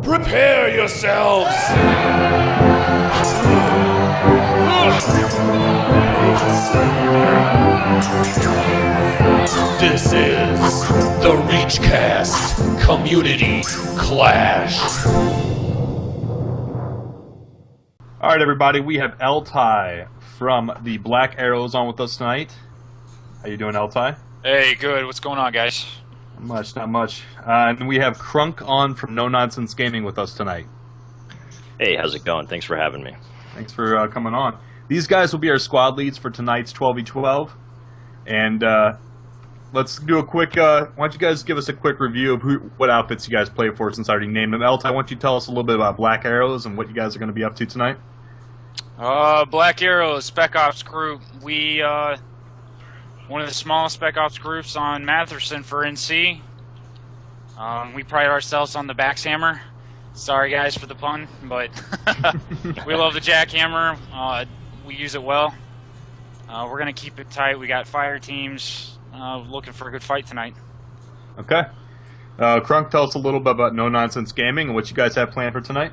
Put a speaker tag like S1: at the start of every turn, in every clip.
S1: Prepare yourselves! This is the ReachCast Community Clash.
S2: Alright everybody, we have Ltiy from the Black Arrows on with us tonight. How you doing, Ltiy?
S3: Hey, good. What's going on, guys?
S2: Not much. And we have Krunk on from No Nonsense Gaming with us tonight.
S4: Hey, how's it going? Thanks for having me.
S2: Thanks for coming on. These guys will be our squad leads for tonight's 12v12. And let's do a quick, why don't you guys give us a quick review of what outfits you guys play for since I already named them. Ltiy, why don't you tell us a little bit about Black Arrows and what you guys are going to be up to tonight?
S3: Black Arrows, Spec Ops group. We, one of the smallest Spec Ops groups on Mattherson for NC. We pride ourselves on the backshammer. Sorry guys for the pun, but we love the jackhammer. We use it well. We're going to keep it tight. We got fire teams looking for a good fight tonight.
S2: Okay. Krunk, tell us a little bit about No Nonsense Gaming and what you guys have planned for tonight.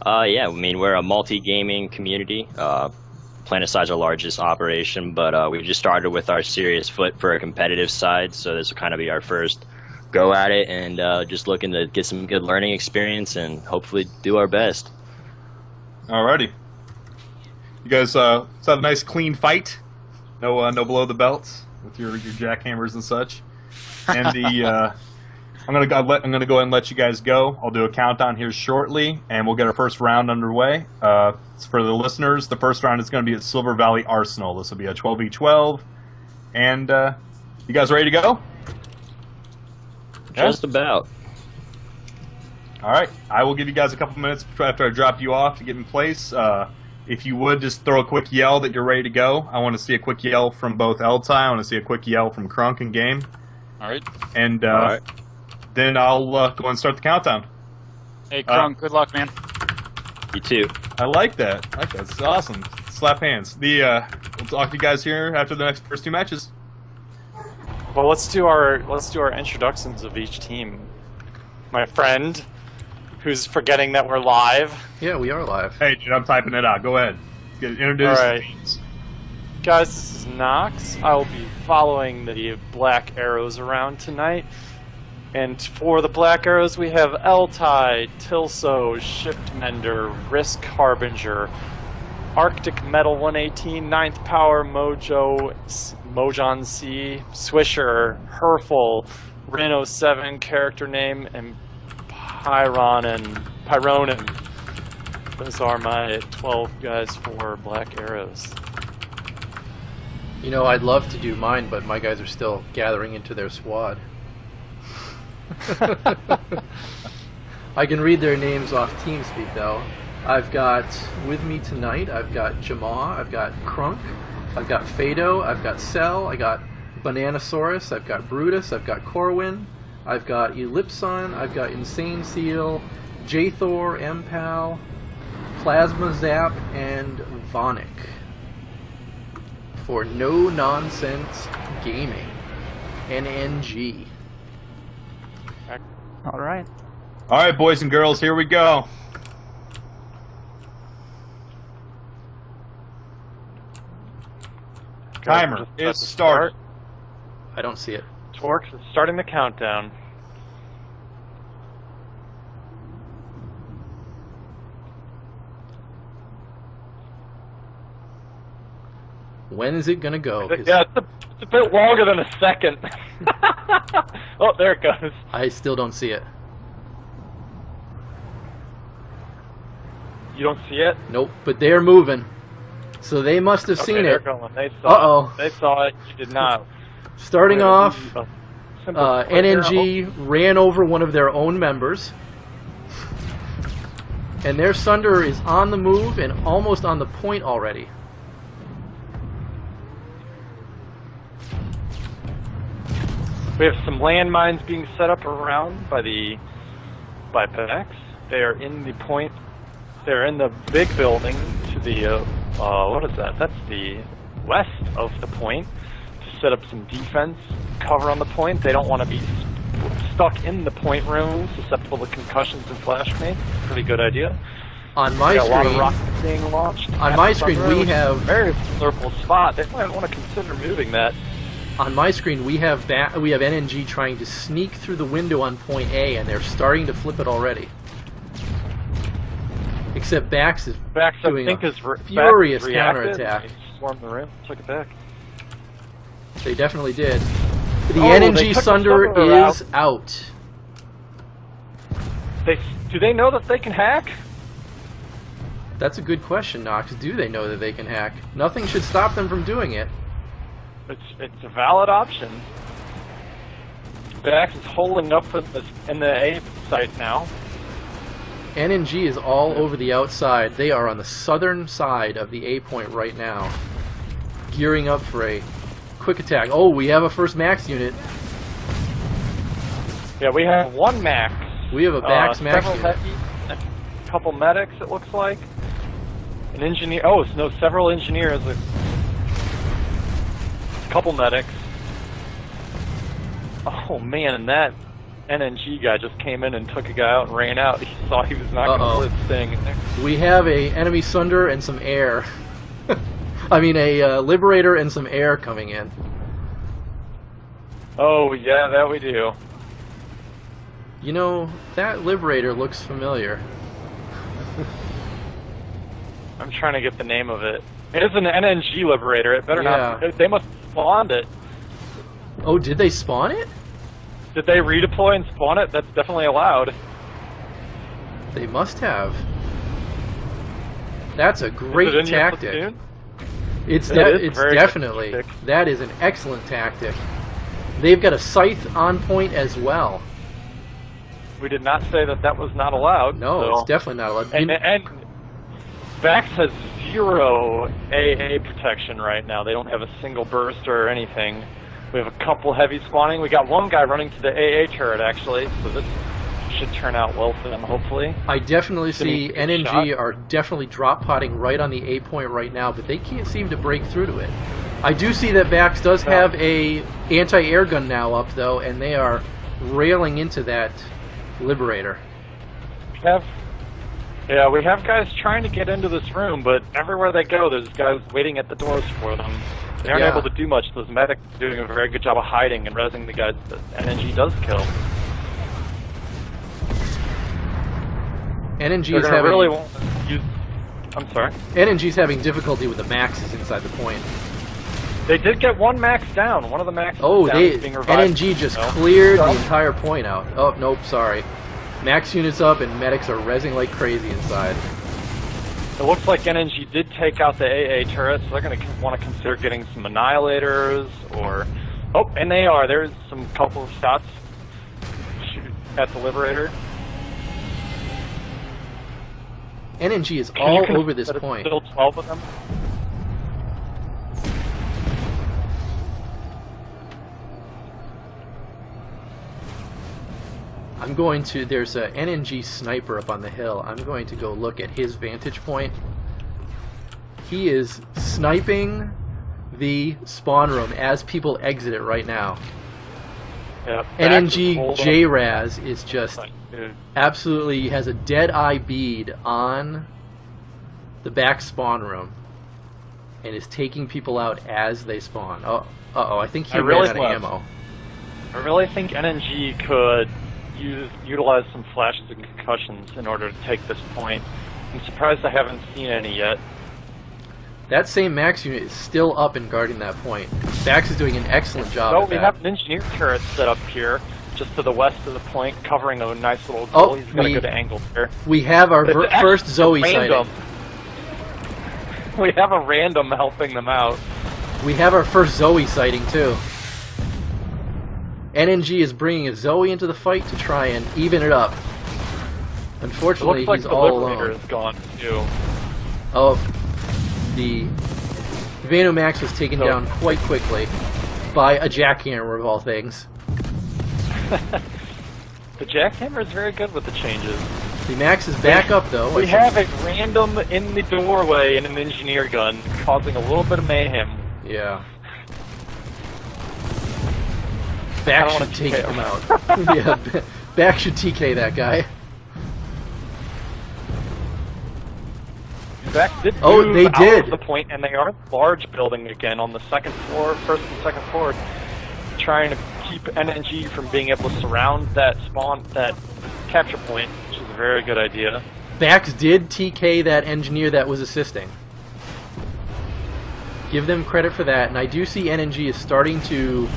S4: Yeah, I mean, we're a multi-gaming community. Planeticide's our largest operation, but we just started with our serious foot for a competitive side, so this will kind of be our first go at it, and just looking to get some good learning experience and hopefully do our best.
S2: Alrighty. You guys have a nice clean fight. No below the belts with your jackhammers and such. And the I'm gonna go ahead and let you guys go. I'll do a countdown here shortly, and we'll get our first round underway. For the listeners, the first round is going to be at Silver Valley Arsenal. This will be a 12v12, and you guys ready to go?
S4: Just about.
S2: All right, I will give you guys a couple minutes after I drop you off to get in place. If you would, just throw a quick yell that you're ready to go. I want to see a quick yell from both Ltiy. I want to see a quick yell from Krunk in game.
S3: All right.
S2: And
S4: All right.
S2: then I'll go and start the countdown.
S3: Hey, Krunk, good luck, man.
S4: You too.
S2: I like that. It's awesome. Slap hands. We'll talk to you guys here after the first two matches.
S5: Well, let's do our introductions of each team. My friend, who's forgetting that we're live.
S6: Yeah, we are live.
S2: Hey, dude, I'm typing it out. Go ahead. Introduce
S5: All right.
S2: the teams.
S5: Guys, this is Noxx. I will be following the Black Arrows around tonight. And for the Black Arrows, we have Ltiy, Tilso, Shift Mender, Risk Harbinger, Arctic Metal 118, Ninth Power, Mojon C, Swisher, Herful, Reno 7, character name, and Pyronin. Those are my 12 guys for Black Arrows.
S6: You know, I'd love to do mine, but my guys are still gathering into their squad. I can read their names off TeamSpeak though. I've got with me tonight, I've got Jamaa, I've got Krunk, I've got Fado, I've got Cell, I got Bananasaurus, I've got Brutus, I've got Corwin, I've got Ellipson, I've got Insane Seal, Jthor, Mpal, Plasma Zap, and Vonic for No Nonsense Gaming. NNG.
S5: All right.
S2: All right, boys and girls, here we go. Timer is started.
S6: I don't see it.
S5: Torkz is starting the countdown.
S6: When is it gonna go? 'Cause
S5: Yeah, it's a bit longer than a second. Oh, there it goes.
S6: I still don't see it.
S5: You don't see it?
S6: Nope, but they're moving. So they must have seen
S5: they're
S6: it.
S5: going. They saw
S6: Uh-oh.
S5: it. They saw it. You did not.
S6: Starting off,
S5: Simple quick
S6: NNG ran over one of their own members. And their Sunder is on the move and almost on the point already.
S5: We have some landmines being set up around by Pex. They are in the point. They're in the big building to the what is that? That's the west of the point to set up some defense cover on the point. They don't want to be stuck in the point room, susceptible to concussions and flash grenades. Pretty good idea.
S6: On my
S5: Got a lot of
S6: screen,
S5: rockets being launched.
S6: on my screen we have
S5: very vulnerable spot. They might want to consider moving that.
S6: on my screen we have NNG trying to sneak through the window on point A, and they're starting to flip it already. Except Bax is
S5: Bax, I
S6: doing
S5: think,
S6: a
S5: is
S6: furious
S5: Bax reacted.
S6: counterattack.
S5: They swarmed the room, took it back.
S6: They definitely did. The
S5: Oh, they
S6: NNG
S5: took the
S6: Sunder
S5: Sunder
S6: is out.
S5: Do they know that they can hack?
S6: That's a good question, Noxx. Do they know that they can hack? Nothing should stop them from doing it.
S5: It's a valid option. Bax is holding up in the A site now.
S6: NNG is all over the outside. They are on the southern side of the A point right now, gearing up for a quick attack. Oh, we have a first Max unit.
S5: Yeah, we have one Max.
S6: We have a Max
S5: several
S6: unit.
S5: heavy, a couple medics, it looks like. An engineer. Oh, no, several engineers. A couple medics. Oh man, and that NNG guy just came in and took a guy out and ran out. He saw he was not going to live staying in there.
S6: We have a enemy Sunder and some air. I mean, a Liberator and some air coming in.
S5: Oh yeah, that we do.
S6: You know, that Liberator looks familiar.
S5: I'm trying to get the name of it. It is an NNG Liberator. It better not. They must have spawned it.
S6: Oh, did they spawn it?
S5: Did they redeploy and spawn it? That's definitely allowed.
S6: They must have. That's a
S5: Is it
S6: great
S5: in your
S6: tactic.
S5: platoon?
S6: It's
S5: It's very
S6: definitely.
S5: good tactic.
S6: That is an excellent tactic. They've got a scythe on point as well.
S5: We did not say that that was not allowed.
S6: No,
S5: so.
S6: it's definitely not allowed.
S5: And Vax has 0 AA protection right now. They don't have a single burst or anything. We have a couple heavy spawning. We got one guy running to the AA turret actually, so this should turn out well for them hopefully.
S6: I definitely see
S5: Getting a good
S6: NNG
S5: shot.
S6: are definitely drop potting right on the A point right now, but they can't seem to break through to it. I do see that Vax does have a anti-air gun now up though, and they are railing into that Liberator.
S5: We have guys trying to get into this room, but everywhere they go, there's guys waiting at the doors for them. They aren't able to do much. Those medics are doing a very good job of hiding and rezzing the guys that NNG does kill.
S6: NNG is having
S5: really want to use. I'm sorry.
S6: NNG's having difficulty with the Maxes inside the point.
S5: They did get one Max down. One of the Maxes
S6: Oh,
S5: down is being revived.
S6: NNG just cleared the entire point out. Oh, nope, sorry. Max units up and medics are rezzing like crazy inside.
S5: It looks like NNG did take out the AA turret, so they're going to want to consider getting some Annihilators or... Oh, and they are. There's some couple of shots at the Liberator.
S6: NNG is all over this point.
S5: Still 12 of them.
S6: I'm going to... There's a NNG sniper up on the hill. I'm going to go look at his vantage point. He is sniping the spawn room as people exit it right now.
S5: Yeah,
S6: NNG JRaz is just
S5: Dude.
S6: absolutely has a dead eye bead on the back spawn room and is taking people out as they spawn. Oh, I think he ran out of ammo.
S5: I really think NNG could utilize some flashes and concussions in order to take this point. I'm surprised I haven't seen any yet.
S6: That same Max unit is still up and guarding that point. Bax is doing an excellent job
S5: So
S6: at
S5: we
S6: that.
S5: have an engineer turret set up here, just to the west of the point, covering a nice little goal. He's got a good angle there.
S6: We have our
S5: It's actually
S6: first Zoe
S5: random.
S6: sighting.
S5: We have a random helping them out.
S6: We have our first Zoe sighting too. NNG is bringing a Zoe into the fight to try and even it up. Unfortunately,
S5: It looks like
S6: he's
S5: the
S6: all
S5: Liberator
S6: alone.
S5: is gone too.
S6: Oh, the Vanu Max was taken down quite quickly by a jackhammer of all things.
S5: The jackhammer is very good with the changes.
S6: The Max is back up though.
S5: We have a random in the doorway and an engineer gun, causing a little bit of mayhem.
S6: Yeah. Back
S5: I
S6: should
S5: don't wanna
S6: take
S5: TK
S6: him out. Yeah, Back should TK that guy.
S5: Back did
S6: Oh,
S5: move
S6: they
S5: out
S6: did.
S5: of the point, and they are a large building again on the second floor, first and second floor, trying to keep NNG from being able to surround that capture point, which is a very good idea.
S6: Bax did TK that engineer that was assisting. Give them credit for that, and I do see NNG is starting to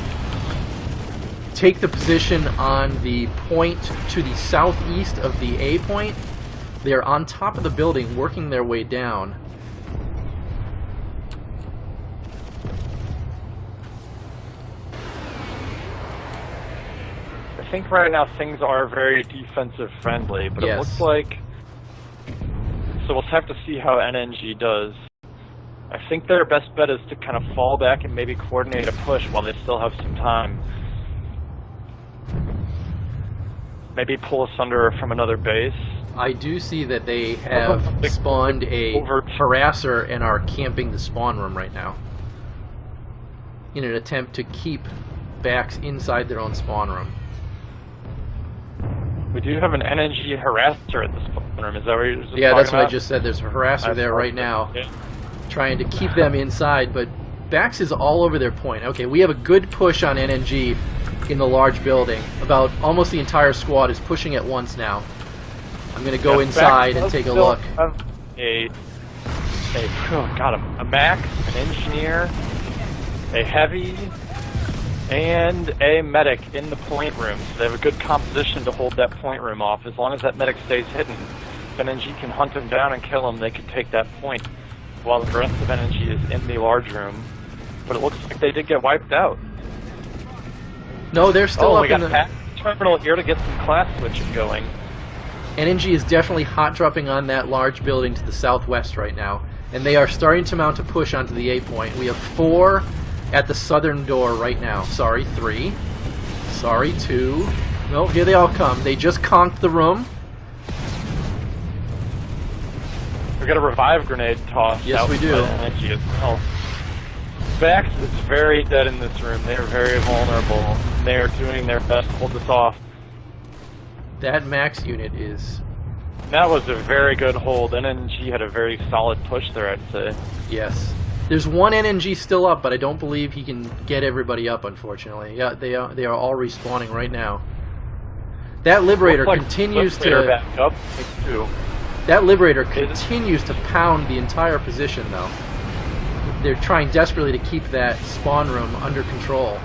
S6: take the position on the point to the southeast of the A point. They're on top of the building, working their way down.
S5: I think right now things are very defensive friendly, but
S6: Yes.
S5: it looks like... So we'll have to see how NNG does. I think their best bet is to kind of fall back and maybe coordinate a push while they still have some time. Maybe pull us under from another base.
S6: I do see that they have spawned a harasser and are camping the spawn room right now in an attempt to keep Bax inside their own spawn room.
S5: We do have an NNG harasser at the spawn room. Is that what you're just
S6: Yeah,
S5: talking
S6: that's what I
S5: about?
S6: just said. There's a harasser there right now
S5: Yeah.
S6: trying to keep them inside, but Bax is all over their point. Okay, we have a good push on NNG in the large building. About almost the entire squad is pushing at once now. I'm going to go
S5: Yeah,
S6: inside
S5: Bax
S6: and take a
S5: does
S6: look.
S5: still have a Max, an engineer, a heavy, and a medic in the point room. So they have a good composition to hold that point room off. As long as that medic stays hidden, if NNG can hunt him down and kill him, they can take that point, while the rest of NNG is in the large room. But it looks like they did get wiped out.
S6: No, they're still
S5: we
S6: up
S5: got
S6: in the...
S5: Pat terminal here to get some class switching going.
S6: NNG is definitely hot dropping on that large building to the southwest right now, and they are starting to mount a push onto the A point. We have 4 at the southern door right now. Sorry, 3. Sorry, 2. No, here they all come. They just conked the room.
S5: We got a revive grenade tossed
S6: Yes,
S5: out
S6: we do.
S5: by NNG as well. Bax is very dead in this room. They are very vulnerable. They are doing their best to hold this off.
S6: That max unit is...
S5: That was a very good hold. NNG had a very solid push there, I'd say.
S6: Yes. There's one NNG still up, but I don't believe he can get everybody up, unfortunately. Yeah, they are all respawning right now. That Liberator
S5: Looks like
S6: continues
S5: Liberator
S6: to...
S5: back up, too.
S6: That Liberator continues to pound the entire position, though. They're trying desperately to keep that spawn room under control.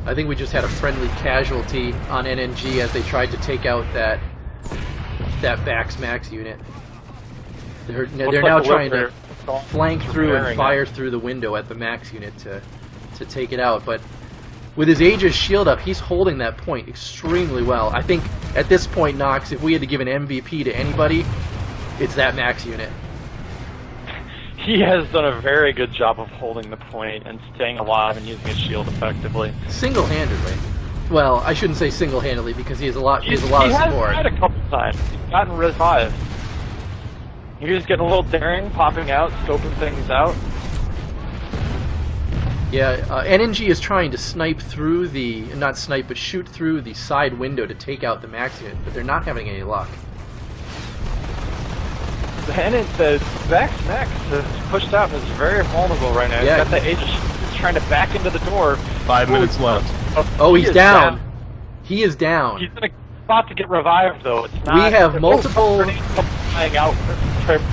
S6: I think we just had a friendly casualty on NNG as they tried to take out that Bax Max unit. They're now trying to flank through and fire through the window at the Max unit to take it out, but with his Aegis shield up, he's holding that point extremely well. I think at this point, Noxx, if we had to give an MVP to anybody, it's that Max unit.
S5: He has done a very good job of holding the point and staying alive and using his shield effectively.
S6: Single-handedly. Well, I shouldn't say single-handedly because he has a lot of support.
S5: He has tried a couple times. He's gotten revived. He was getting a little daring, popping out, scoping things out.
S6: Yeah, NNG is trying to snipe through the, not snipe, but shoot through the side window to take out the Max unit, but they're not having any luck.
S5: And it says Max is pushed out and is very vulnerable right now.
S6: Yeah,
S5: He's got the Aegis. He's trying to back into the door.
S2: 5 minutes left.
S6: Oh,
S5: he
S6: he's
S5: is
S6: down. He is down.
S5: He's in a spot to get revived, though. It's not.
S6: We have
S5: there's
S6: multiple-
S5: no grenades flying out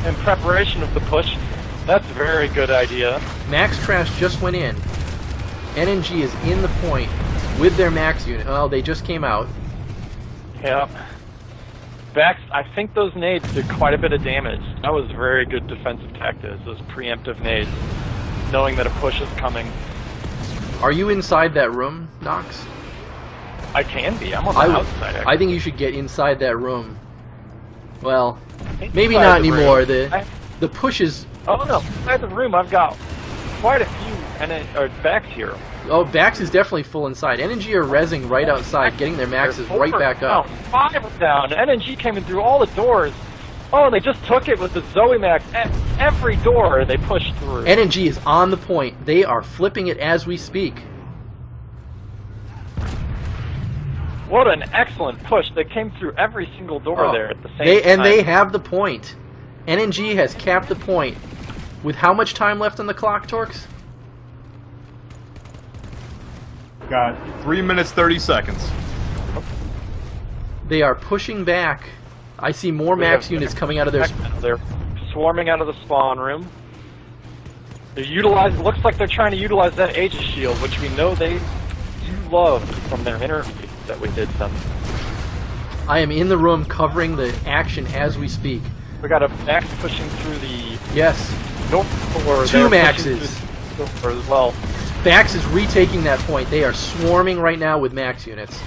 S5: in preparation of the push. That's a very good idea.
S6: Max Trash just went in. NNG is in the point with their Max unit. Oh, they just came out.
S5: Yep. Bax, I think those nades did quite a bit of damage. That was very good defensive tactics, those preemptive nades, knowing that a push is coming.
S6: Are you inside that room, Noxx?
S5: I can be. I'm on the outside, actually.
S6: I think you should get inside that room. Well, maybe
S5: Inside
S6: not
S5: the room.
S6: anymore.
S5: I-
S6: The push is...
S5: Oh no, inside the room I've got quite a few Bax here.
S6: Oh, Bax is definitely full inside. NNG are rezzing right outside, getting their maxes right back up.
S5: Down. 5 down. NNG came in through all the doors. Oh, they just took it with the Zoe Max. Every door they pushed through.
S6: NNG is on the point. They are flipping it as we speak.
S5: What an excellent push. They came through every single door there at the same time.
S6: And they have the point. NNG has capped the point. With how much time left on the clock, Torkz?
S2: Got 3 minutes 30 seconds.
S6: They are pushing back. I see more max units coming out of their...
S5: They're swarming out of the spawn room. They're utilizing... Looks like they're trying to utilize that Aegis shield, which we know they do love from their interview that we did them.
S6: I am in the room covering the action as we speak.
S5: We got a Max pushing through the
S6: Yes.
S5: north door.
S6: Two Maxes.
S5: As well.
S6: Bax is retaking that point. They are swarming right now with max units.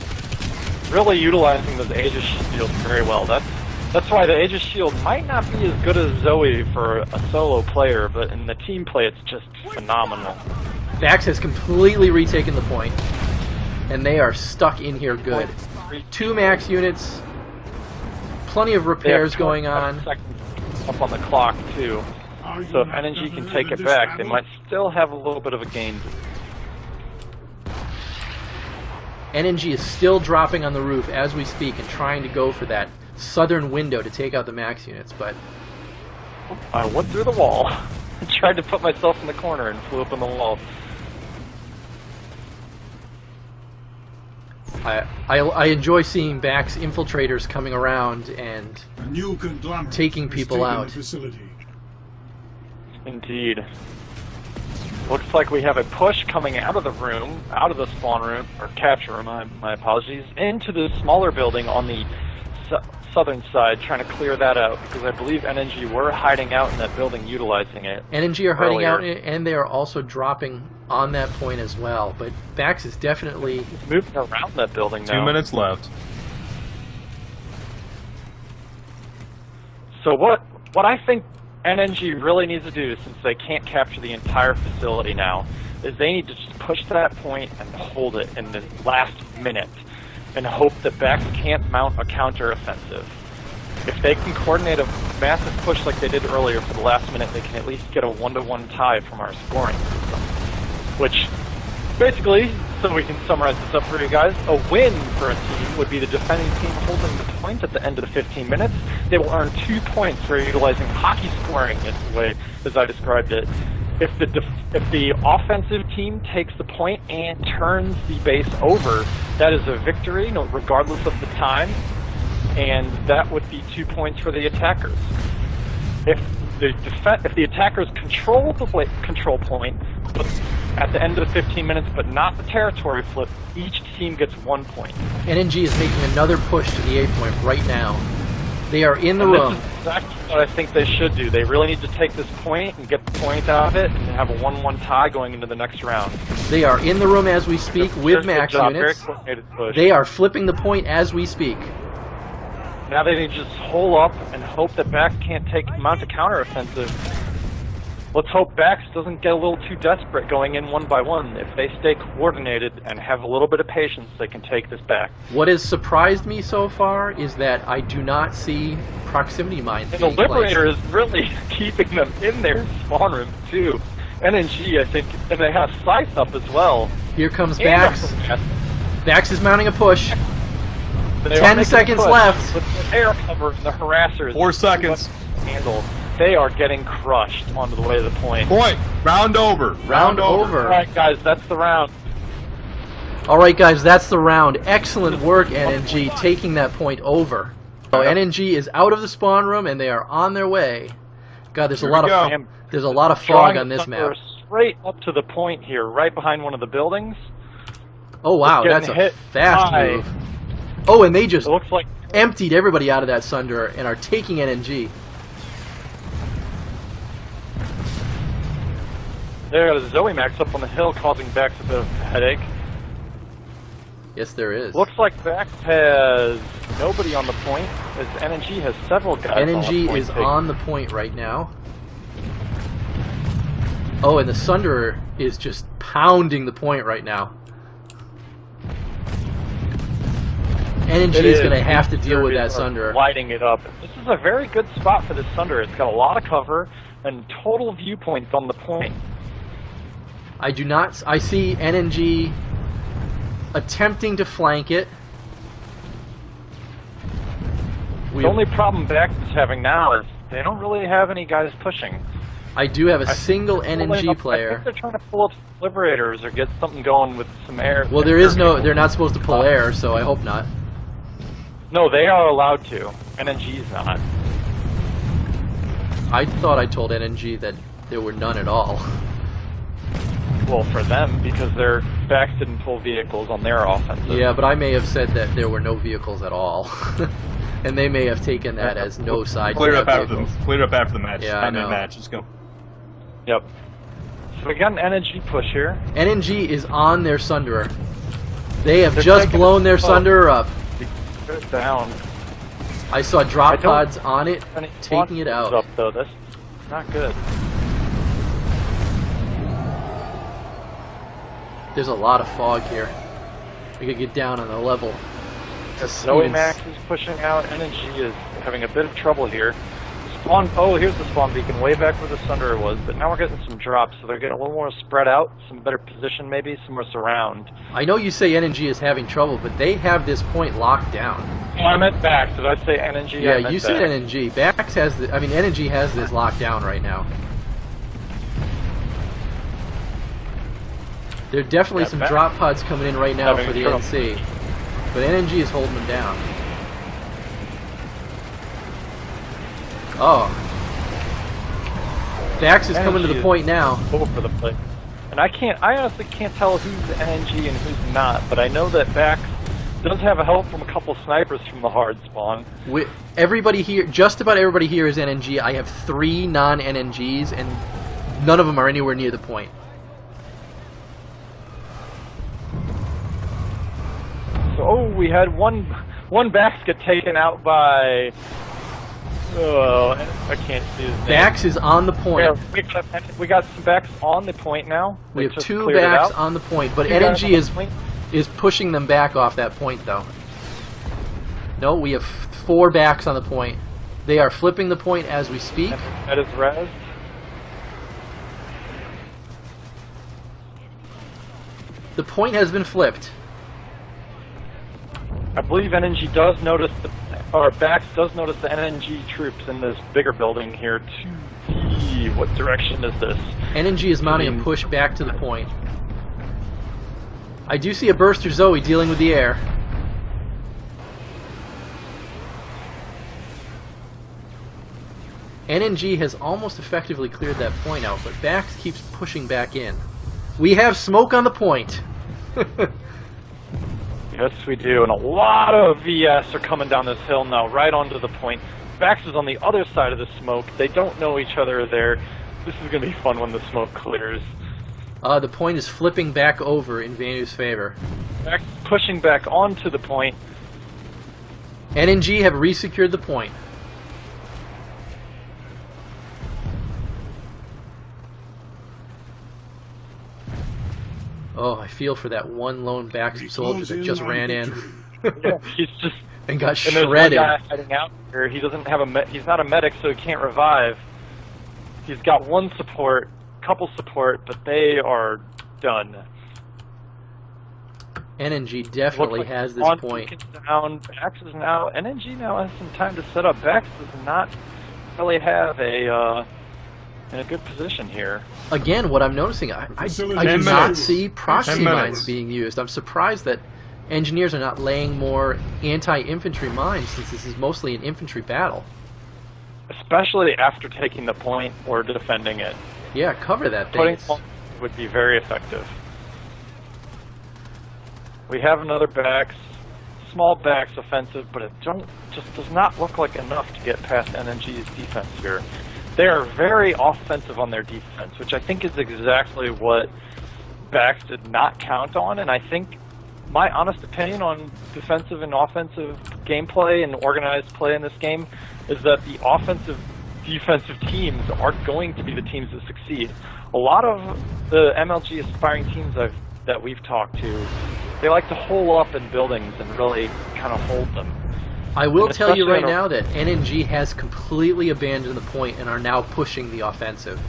S5: Really utilizing those Aegis shields very well. That's why the Aegis shield might not be as good as Zoe for a solo player, but in the team play it's just phenomenal.
S6: Bax has completely retaken the point, and they are stuck in here good. 2 max units, plenty of repairs going on.
S5: Up on the clock too. So if NNG can take it back, they might still have a little bit of a gain.
S6: NNG is still dropping on the roof as we speak and trying to go for that southern window to take out the max units, but...
S5: I went through the wall. I tried to put myself in the corner and flew up on the wall.
S6: I enjoy seeing Bax infiltrators coming around and taking people out.
S5: Indeed. Looks like we have a push coming out of the room, out of the spawn room, or capture room, my apologies, into the smaller building on the southern side, trying to clear that out, because I believe NNG were hiding out in that building utilizing it.
S6: NNG are hiding out, and they are also dropping on that point as well, but Bax is definitely...
S5: He's moving around that building now.
S2: 2 minutes left.
S5: So what I think NNG really needs to do, since they can't capture the entire facility now, is they need to just push that point and hold it in the last minute and hope that Bax can't mount a counter-offensive. If they can coordinate a massive push like they did earlier for the last minute, they can at least get a 1-to-1 tie from our scoring system. Which, basically, so we can summarize this up for you guys, a win for a team would be the defending team holding the point at the end of the 15 minutes. They will earn 2 points for utilizing hockey scoring, in the way as I described it. If the offensive team takes the point and turns the base over, that is a victory, regardless of the time, and that would be 2 points for the attackers. If the attackers control the control point, but at the end of the 15 minutes, but not the territory flip, each team gets 1 point.
S6: NNG is making another push to the A point right now. They are in the room.
S5: This is exactly what I think they should do. They really need to take this point and get the point out of it and have a 1-1 tie going into the next round.
S6: They are in the room as we speak with max units. They are flipping the point as we speak.
S5: Now they need to just hole up and hope that Bax can't mount a counteroffensive. Let's hope Bax doesn't get a little too desperate going in 1 by 1. If they stay coordinated and have a little bit of patience, they can take this back.
S6: What has surprised me so far is that I do not see proximity mines.
S5: And the Liberator is really keeping them in their spawn room too. NNG, I think, and they have Scythe up as well.
S6: Here comes Bax. Bax is mounting a push. 10 seconds left.
S5: With the air cover and the harassers.
S2: 4 seconds.
S5: Handle. They are getting crushed onto the way to the point.
S2: Point. Round over.
S6: Round over.
S5: Alright guys, that's the round.
S6: Alright guys, that's the round. Excellent work, NNG, taking that point over. So NNG is out of the spawn room and they are on their way. God, there's a lot of fog on this map.
S5: Straight up to the point here, right behind one of the buildings.
S6: Oh wow, that's a fast move. Oh, and they just emptied everybody out of that Sunder and are taking NNG.
S5: There's Zoe Max up on the hill causing Bax a bit of a headache.
S6: Yes, there is.
S5: Looks like Bax has nobody on the point, as NNG has several guys on the point.
S6: NNG is on the point right now. Oh, and the Sunderer is just pounding the point right now. NG
S5: It
S6: is going to have to
S5: These
S6: deal with that
S5: Zerbies are
S6: Sunder.
S5: Lighting it up. This is a very good spot for this Sunder. It's got a lot of cover and total viewpoints on the point.
S6: I do not. I see NNG attempting to flank it.
S5: The only problem Bax is having now is they don't really have any guys pushing.
S6: I do have a single NNG
S5: I
S6: player.
S5: think they're trying to pull up some Liberators or get something going with some air.
S6: Well, there is no. They're not supposed to pull air, so I hope not.
S5: No, they are allowed to. NNG's not.
S6: I thought I told NNG that there were none at all.
S5: Well, for them, because their Bax didn't pull vehicles on their offensive.
S6: Yeah, but I may have said that there were no vehicles at all. And they may have taken that as no side.
S2: Clear it up after
S6: vehicles.
S2: the after the match.
S6: Yeah, I know.
S2: Match. Let's go.
S5: Yep. So we got an NNG push here.
S6: NNG is on their Sunderer. They have
S5: They're
S6: just
S5: taking
S6: blown their
S5: it-
S6: Sunderer up.
S5: They're down.
S6: I saw drop
S5: I don't-
S6: pods on it,
S5: Any
S6: taking it out.
S5: Up though, that's not good.
S6: There's a lot of fog here. We could get down on the level.
S5: Zoe Max is pushing out. NNG is having a bit of trouble here. Spawn. Oh, here's the spawn beacon, way back where the Sunderer was. But now we're getting some drops, so they're getting a little more spread out, some better position, maybe some more surround.
S6: I know you say NNG is having trouble, but they have this point locked down.
S5: Oh, I meant Bax. Did I say NNG?
S6: Yeah,
S5: I meant
S6: you said
S5: Bax.
S6: NNG. Bax has the. I mean, NNG has this locked down right now. There are definitely
S5: Yeah,
S6: some
S5: Bax
S6: drop pods coming in right now
S5: having
S6: for the
S5: trouble.
S6: NC, but NNG is holding them down. Oh, Bax is coming to
S5: NNG
S6: the
S5: is
S6: point now.
S5: over the place. And I honestly can't tell who's NNG and who's not, but I know that Bax does have a help from a couple snipers from the hard spawn.
S6: Everybody here, just about everybody here is NNG. I have 3 non-NNGs, and none of them are anywhere near the point.
S5: So, oh, we had one Bax get taken out by. Oh, I can't see his name.
S6: Bax is on the point.
S5: Yeah, we got some Bax on the point now.
S6: We
S5: They
S6: have
S5: just
S6: 2
S5: cleared it
S6: Bax
S5: out.
S6: on the point, but
S5: 2 guys on
S6: NNG
S5: the
S6: is
S5: point.
S6: pushing them back off that point, though. No, we have 4 Bax on the point. They are flipping the point as we speak.
S5: That is res.
S6: The point has been flipped.
S5: I believe NNG does notice or Bax does notice the NNG troops in this bigger building here. What direction is this?
S6: NNG is mounting a push back to the point. I do see a Burster Zoe dealing with the air. NNG has almost effectively cleared that point out, but Bax keeps pushing back in. We have smoke on the point.
S5: Yes, we do, and a lot of VS are coming down this hill now, right onto the point. Bax is on the other side of the smoke. They don't know each other there. This is going to be fun when the smoke clears.
S6: The point is flipping back over in Vanu's favor.
S5: Bax pushing back onto the point.
S6: NNG have resecured the point. Oh, I feel for that one lone back soldier that just ran in
S5: Yeah, he's just
S6: and got
S5: and there's one
S6: shredded.
S5: guy hiding out here. He doesn't have he's not a medic, so he can't revive. He's got one support, couple support, but they are done.
S6: NNG definitely
S5: Looks like
S6: has this
S5: Spawn
S6: point.
S5: Beacon's down. Bax is now. NNG now has some time to set up. Bax does not really have a in a good position here.
S6: Again, what I'm noticing, I do
S2: 10
S6: not
S2: minutes.
S6: see
S2: 10
S6: proxy
S2: minutes.
S6: mines being used. I'm surprised that engineers are not laying more anti-infantry mines, since this is mostly an infantry battle.
S5: Especially after taking the point or defending it.
S6: Yeah, cover that thing.
S5: Putting
S6: It's-
S5: points would be very effective. We have another Bax, small Bax offensive, but it just does not look like enough to get past NNG's defense here. They are very offensive on their defense, which I think is exactly what Bax did not count on, and I think my honest opinion on defensive and offensive gameplay and organized play in this game is that the offensive defensive teams are going to be the teams that succeed. A lot of the MLG aspiring teams that we've talked to they like to hole up in buildings and really kind of hold them.
S6: I will
S5: And
S6: tell you
S5: especially
S6: right
S5: on a-
S6: now that NNG has completely abandoned the point and are now pushing the offensive.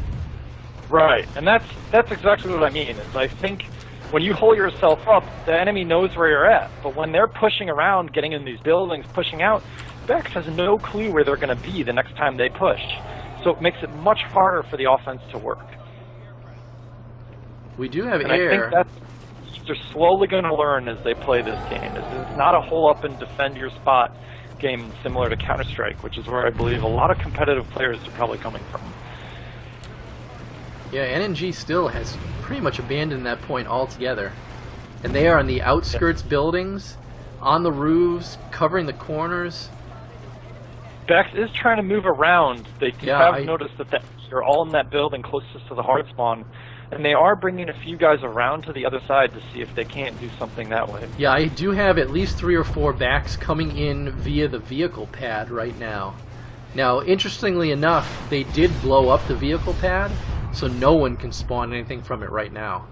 S5: Right, and that's exactly what I mean. Is I think when you hole yourself up, the enemy knows where you're at. But when they're pushing around, getting in these buildings, pushing out, Bex has no clue where they're going to be the next time they push. So it makes it much harder for the offense to work.
S6: We do have
S5: And
S6: air.
S5: I think that's they're slowly going to learn as they play this game. It's not a hole up and defend your spot game similar to Counter-Strike, which is where I believe a lot of competitive players are probably coming from.
S6: Yeah, NNG still has pretty much abandoned that point altogether. And they are on the outskirts buildings, on the roofs, covering the corners.
S5: Bex is trying to move around. They do
S6: Yeah,
S5: have noticed that they're all in that building closest to the hard spawn, and they are bringing a few guys around to the other side to see if they can't do something that way.
S6: Yeah, I do have at least 3 or 4 backs coming in via the vehicle pad right now. Now, interestingly enough, they did blow up the vehicle pad, so no one can spawn anything from it right now.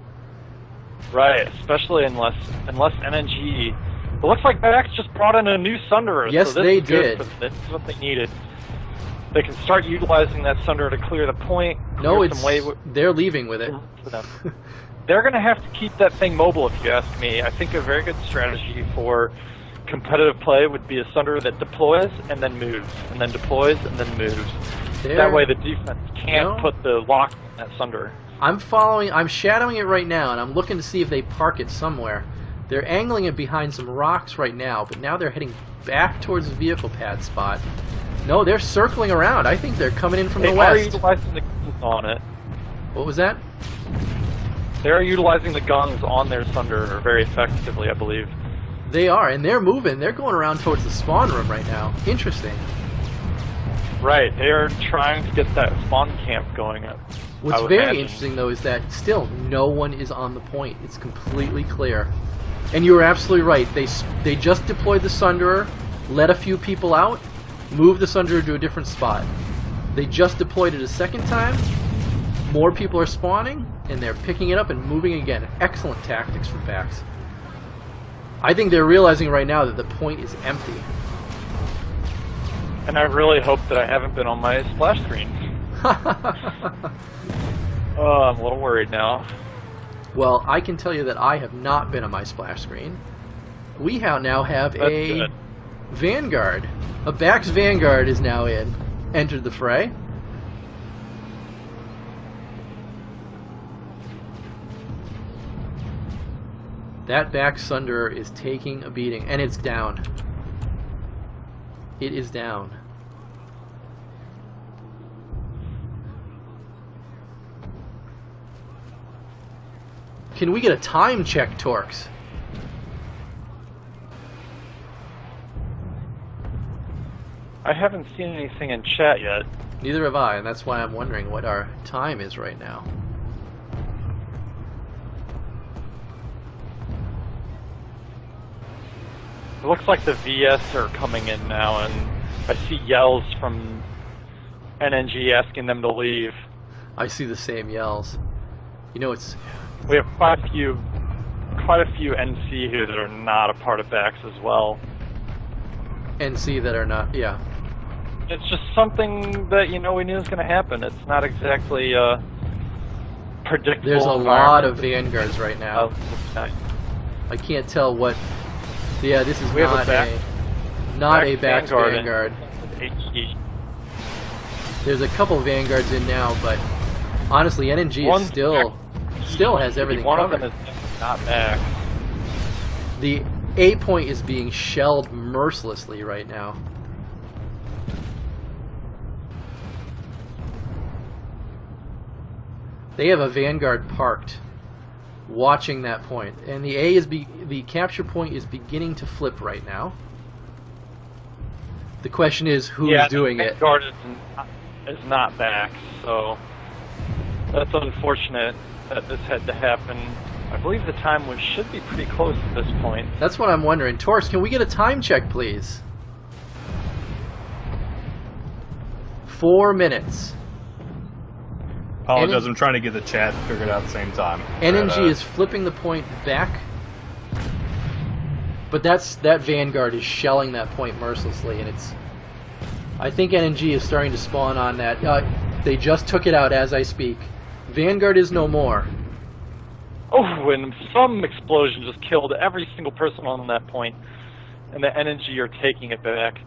S5: Right, especially unless NNG. It looks like Bex just brought in a new Sunderer.
S6: Yes,
S5: so this
S6: they
S5: is good
S6: did.
S5: for them. This is what they needed. They can start utilizing that Sunderer to clear the point.
S6: No,
S5: clear
S6: it's
S5: some way
S6: they're leaving with it.
S5: for them. They're going to have to keep that thing mobile, if you ask me. I think a very good strategy for competitive play would be a Sunderer that deploys and then moves, and then deploys and then moves. That way the defense can't
S6: No.
S5: put the lock on that Sunderer.
S6: I'm shadowing it right now, and I'm looking to see if they park it somewhere. They're angling it behind some rocks right now, but now they're heading back towards the vehicle pad spot. No, they're circling around. I think they're coming in from
S5: They
S6: the
S5: are
S6: west.
S5: utilizing the guns on it.
S6: What was that?
S5: They're utilizing the guns on their Sunderer very effectively, I believe.
S6: They are, and they're moving. They're going around towards the spawn room right now. Interesting.
S5: Right, they are trying to get that spawn camp going up.
S6: What's very interesting, though, is that still no one is on the point. It's completely clear. And you were absolutely right. They just deployed the Sunderer, let a few people out, moved the Sunderer to a different spot. They just deployed it a second time. More people are spawning, and they're picking it up and moving again. Excellent tactics from Bax. I think they're realizing right now that the point is empty.
S5: And I really hope that I haven't been on my splash screen. Oh, I'm a little worried now.
S6: Well, I can tell you that I have not been on my splash screen. We now have
S5: That's
S6: a
S5: good.
S6: Vanguard. A Bax Vanguard is now entered the fray. That Bax Sunderer is taking a beating, and it's down. It is down. Can we get a time check, Torkz?
S5: I haven't seen anything in chat yet.
S6: Neither have I, and that's why I'm wondering what our time is right now.
S5: It looks like the VS are coming in now, and I see yells from NNG asking them to leave.
S6: I see the same yells. You know, it's...
S5: We have quite a few NC here that are not a part of Bax as well.
S6: NC that are not... Yeah.
S5: It's just something that, you know, we knew was going to happen. It's not exactly predictable.
S6: There's a lot of Vanguards right now.
S5: Oh,
S6: I can't tell what... Yeah, this is
S5: We have a
S6: not
S5: Bax-
S6: not a Bax
S5: Vanguard.
S6: Vanguard.
S5: HE.
S6: There's a couple Vanguards in now, but honestly, NNG
S5: One
S6: is still has everything
S5: One
S6: covered.
S5: of them is not Bax.
S6: The A point is being shelled mercilessly right now. They have a Vanguard parked, watching that point, and the the capture point is beginning to flip right now. The question is, who is doing it?
S5: Vanguard is not Bax, so that's unfortunate that this had to happen. I believe the time should be pretty close at this point.
S6: That's what I'm wondering. Torkz, can we get a time check, please? 4 minutes.
S2: Apologize, I'm trying to get the chat figured out at the same time.
S6: NNG is flipping the point back But that Vanguard is shelling that point mercilessly, and it's... I think NNG is starting to spawn on that. They just took it out as I speak. Vanguard is no more.
S5: Oh, and some explosion just killed every single person on that point, and the NNG are taking it back.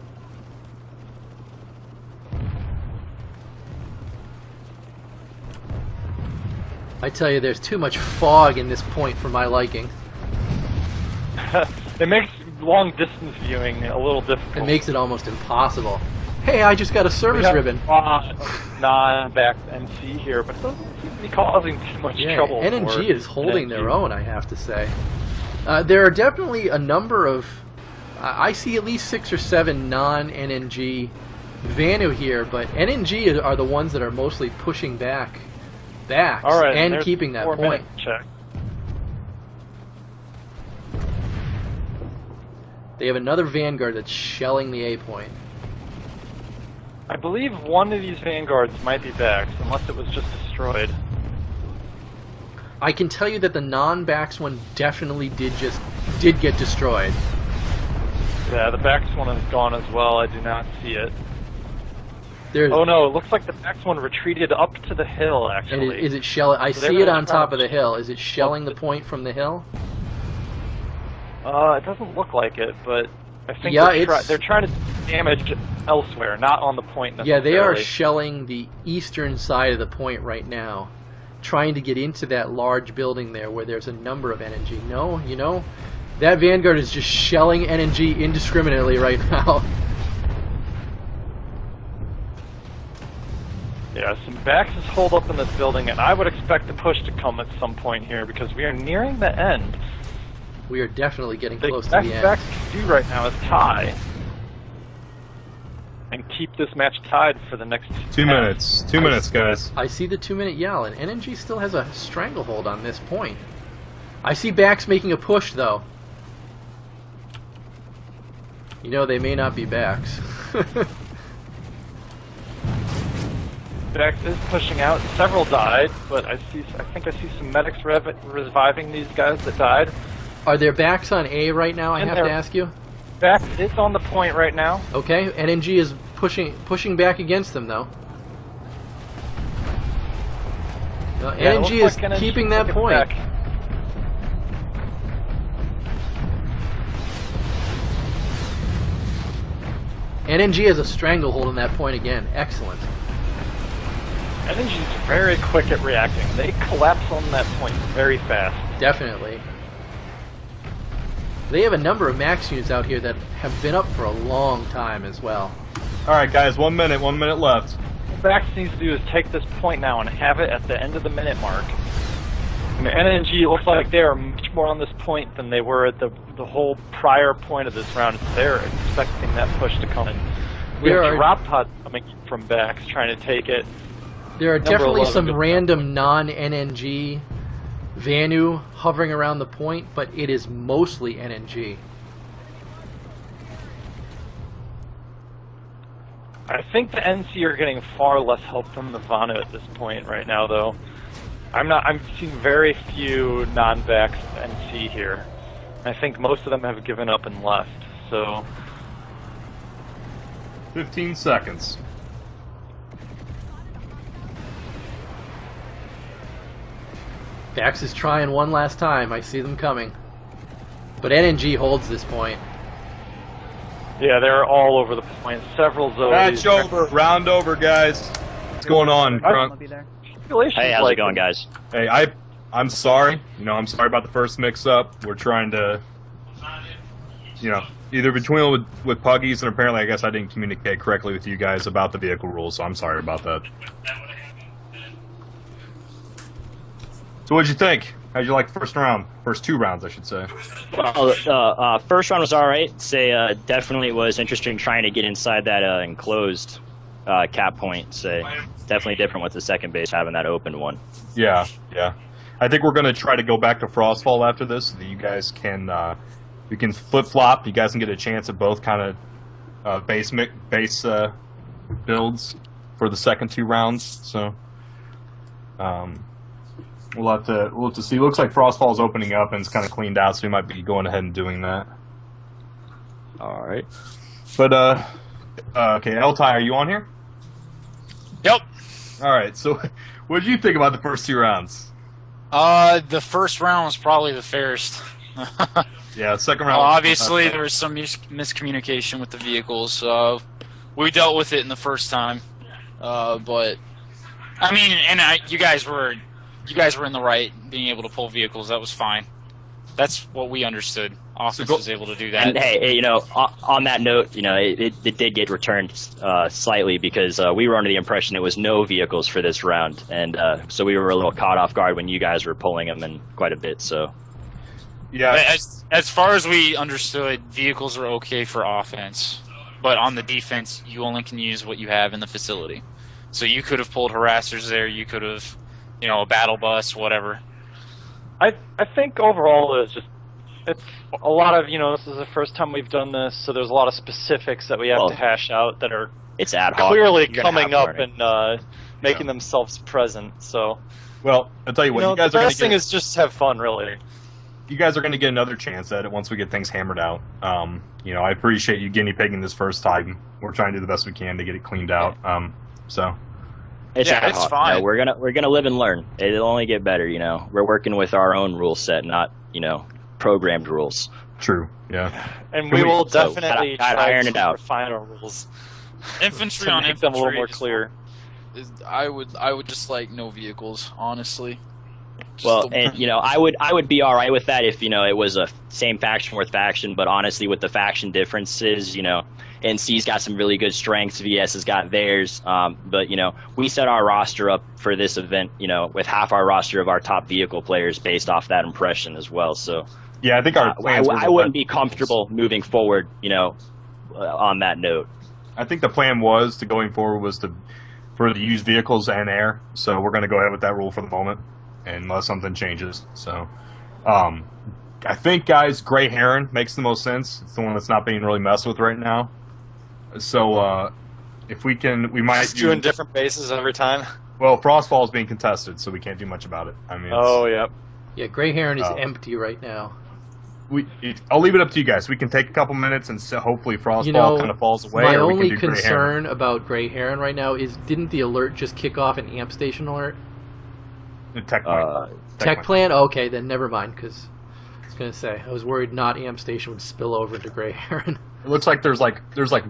S6: I tell you, there's too much fog in this point for my liking.
S5: It makes long distance viewing a little difficult.
S6: It makes it almost impossible. Hey, I just got a service ribbon.
S5: Non-backed NC here, but it doesn't seem to be causing too much trouble.
S6: NNG is holding their own, I have to say. There are definitely a number of... I see at least 6 or 7 non-NNG Vanu here, but NNG are the ones that are mostly pushing backs and keeping that point.
S5: Check.
S6: They have another Vanguard that's shelling the A point.
S5: I believe one of these Vanguards might be backs, unless it was just destroyed.
S6: I can tell you that the non-backs one definitely did get destroyed.
S5: Yeah, the backs one is gone as well. I do not see it.
S6: There's,
S5: oh no, it looks like the backs one retreated up to the hill, actually.
S6: And is it shelling? I see it on top of the hill. Is it shelling the point from the hill?
S5: It doesn't look like it, but I think they're trying to damage elsewhere, not on the point necessarily.
S6: Yeah, they are shelling the eastern side of the point right now, trying to get into that large building there where there's a number of NNG. No, you know, that Vanguard is just shelling NNG indiscriminately right now.
S5: Yeah, some backs is holed up in this building, and I would expect the push to come at some point here because we are nearing the end.
S6: We are definitely getting close to the end.
S5: The best backs can do right now is tie. And keep this match tied for the next
S2: 2 minutes. 2 minutes, guys.
S6: I see the 2-minute yell, and NNG still has a stranglehold on this point. I see backs making a push, though. You know, they may not be backs.
S5: Backs is pushing out. Several died, but I think I see some medics reviving these guys that died.
S6: Are there backs on A right now, I have to ask you?
S5: Backs is on the point right now.
S6: Okay, NNG is pushing back against them, though. NNG is keeping that point.
S5: Back.
S6: NNG has a stranglehold on that point again. Excellent.
S5: NNG is very quick at reacting. They collapse on that point very fast.
S6: Definitely. They have a number of max units out here that have been up for a long time as well.
S2: Alright guys, 1 minute left.
S5: What Bax needs to do is take this point now and have it at the end of the minute mark. And NNG looks like they are much more on this point than they were at the whole prior point of this round. They're expecting that push to come in. We have drop pods coming from Bax trying to take it.
S6: There are definitely some random non-NNG Vanu hovering around the point, but it is mostly NNG.
S5: I think the NC are getting far less help from the Vanu at this point right now, though. I'm seeing very few non-backs NC here. I think most of them have given up and left, so...
S2: 15 seconds.
S6: Bax is trying one last time. I see them coming. But NNG holds this point.
S5: Yeah, they're all over the point. Several zones.
S2: Match over. Round over, guys. What's going on, Krunk?
S4: Hey, how's it going, guys?
S2: Hey, I'm sorry. You know, I'm sorry about the first mix-up. We're trying to, you know, either between with Puggies, and apparently I guess I didn't communicate correctly with you guys about the vehicle rules, so I'm sorry about that. So what'd you think? How'd you like the first round? First 2 rounds, I should say.
S4: Well, first round was alright. Definitely was interesting trying to get inside that enclosed cap point. Definitely different with the second base having that open one.
S2: Yeah, yeah. I think we're going to try to go back to Frostfall after this so that you guys can we can flip-flop. You guys can get a chance at both kind of base builds for the second 2 rounds. So we'll have to see. Looks like Frostfall is opening up and it's kind of cleaned out, so we might be going ahead and doing that.
S4: All right.
S2: But okay, Ltiy, are you on here?
S3: Yep.
S2: All right. So, what did you think about the first 2 rounds?
S3: The first round was probably the fairest.
S2: Yeah, second round.
S3: Obviously, there was some miscommunication with the vehicles. We dealt with it in the first time, but I mean, and you guys were in the right, being able to pull vehicles. That was fine. That's what we understood. Offense was able to do that.
S4: And hey, on that note, it did get returned slightly because we were under the impression it was no vehicles for this round, and so we were a little caught off guard when you guys were pulling them in quite a bit. So,
S2: yeah.
S3: As far as we understood, vehicles are okay for offense, but on the defense, you only can use what you have in the facility. So you could have pulled harassers there. You could have, a battle bus, whatever.
S5: I think overall it's a lot of, this is the first time we've done this, so there's a lot of specifics that we have to hash out that are
S4: it's ad hoc.
S5: clearly
S4: You're gonna
S5: coming
S4: have
S5: up
S4: learning.
S5: and making themselves present. So,
S2: Well, I'll tell you what. You guys
S5: the
S2: are going
S5: best
S2: to
S5: thing
S2: get.
S5: is just have fun, really.
S2: You guys are going to get another chance at it once we get things hammered out. I appreciate you guinea pigging this first time. We're trying to do the best we can to get it cleaned out. So.
S4: It's
S3: Yeah,
S4: ad
S3: it's
S4: hoc.
S3: fine.
S4: We're gonna live and learn. It'll only get better. We're working with our own rule set, not programmed rules.
S2: True. Yeah.
S5: And
S2: Can
S5: we
S2: we-
S5: will
S4: so,
S5: definitely
S4: gotta
S5: try
S4: iron
S5: to
S4: it out.
S5: refine our rules
S3: Infantry
S5: to
S3: on
S5: make
S3: infantry.
S5: them a little more
S3: just
S5: clear.
S7: I would just like no vehicles, honestly. Just
S4: Well,
S7: the-
S4: and I would be all right with that if it was a same faction with faction. But honestly, with the faction differences, NC's got some really good strengths. VS has got theirs. But we set our roster up for this event, with half our roster of our top vehicle players based off that impression as well. So
S2: Yeah, I think our plans were
S4: I wouldn't be comfortable moving forward, on that note.
S2: I think the plan was to going forward was for the used vehicles and air. So we're going to go ahead with that rule for the moment, unless something changes. So, I think, guys, Gray Heron makes the most sense. It's the one that's not being really messed with right now. So, if we can, we might
S5: Just doing different bases every time.
S2: Well, Frostfall is being contested, so we can't do much about it. I mean,
S5: Oh, yep.
S6: Yeah, Grey Heron is
S2: Oh.
S6: empty right now.
S2: I'll leave it up to you guys. We can take a couple minutes, and hopefully Frostfall kind of falls away.
S6: My
S2: or we
S6: only
S2: can do Gray Heron.
S6: concern about Grey Heron right now is, didn't the alert just kick off an amp station alert?
S2: The tech point.
S6: Tech plan? Okay, then never mind, because I was going to say, I was worried not amp station would spill over into Grey Heron.
S2: It looks like there's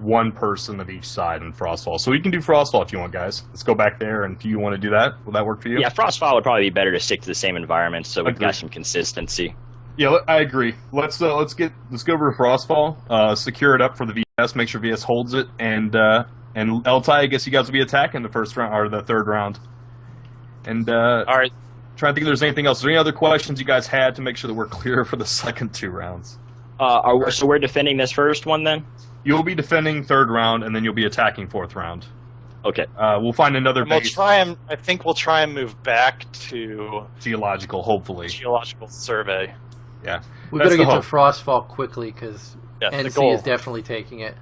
S2: one person of each side in Frostfall, so we can do Frostfall if you want, guys. Let's go back there, and if you want to do that, will that work for you?
S4: Yeah, Frostfall would probably be better to stick to the same environment, so we've
S2: Agreed.
S4: got some consistency.
S2: Yeah, I agree. Let's go over to Frostfall, secure it up for the VS, make sure VS holds it, and Ltiy, I guess you guys will be attacking the first round or the third round. And
S3: All right.
S2: trying to think if there's anything else. Is there any other questions you guys had to make sure that we're clear for the second 2 rounds?
S4: So we're defending this first one then?
S2: You'll be defending third round, and then you'll be attacking fourth round.
S4: Okay.
S2: We'll find another
S5: And I
S2: base,
S5: think we'll try and move back to
S2: geological, hopefully.
S5: geological survey.
S2: Yeah.
S6: We
S2: That's
S6: better
S2: the
S6: get to
S2: hope.
S6: Frostfall quickly, because
S5: Yes, the
S6: NC
S5: goal.
S6: is definitely taking it.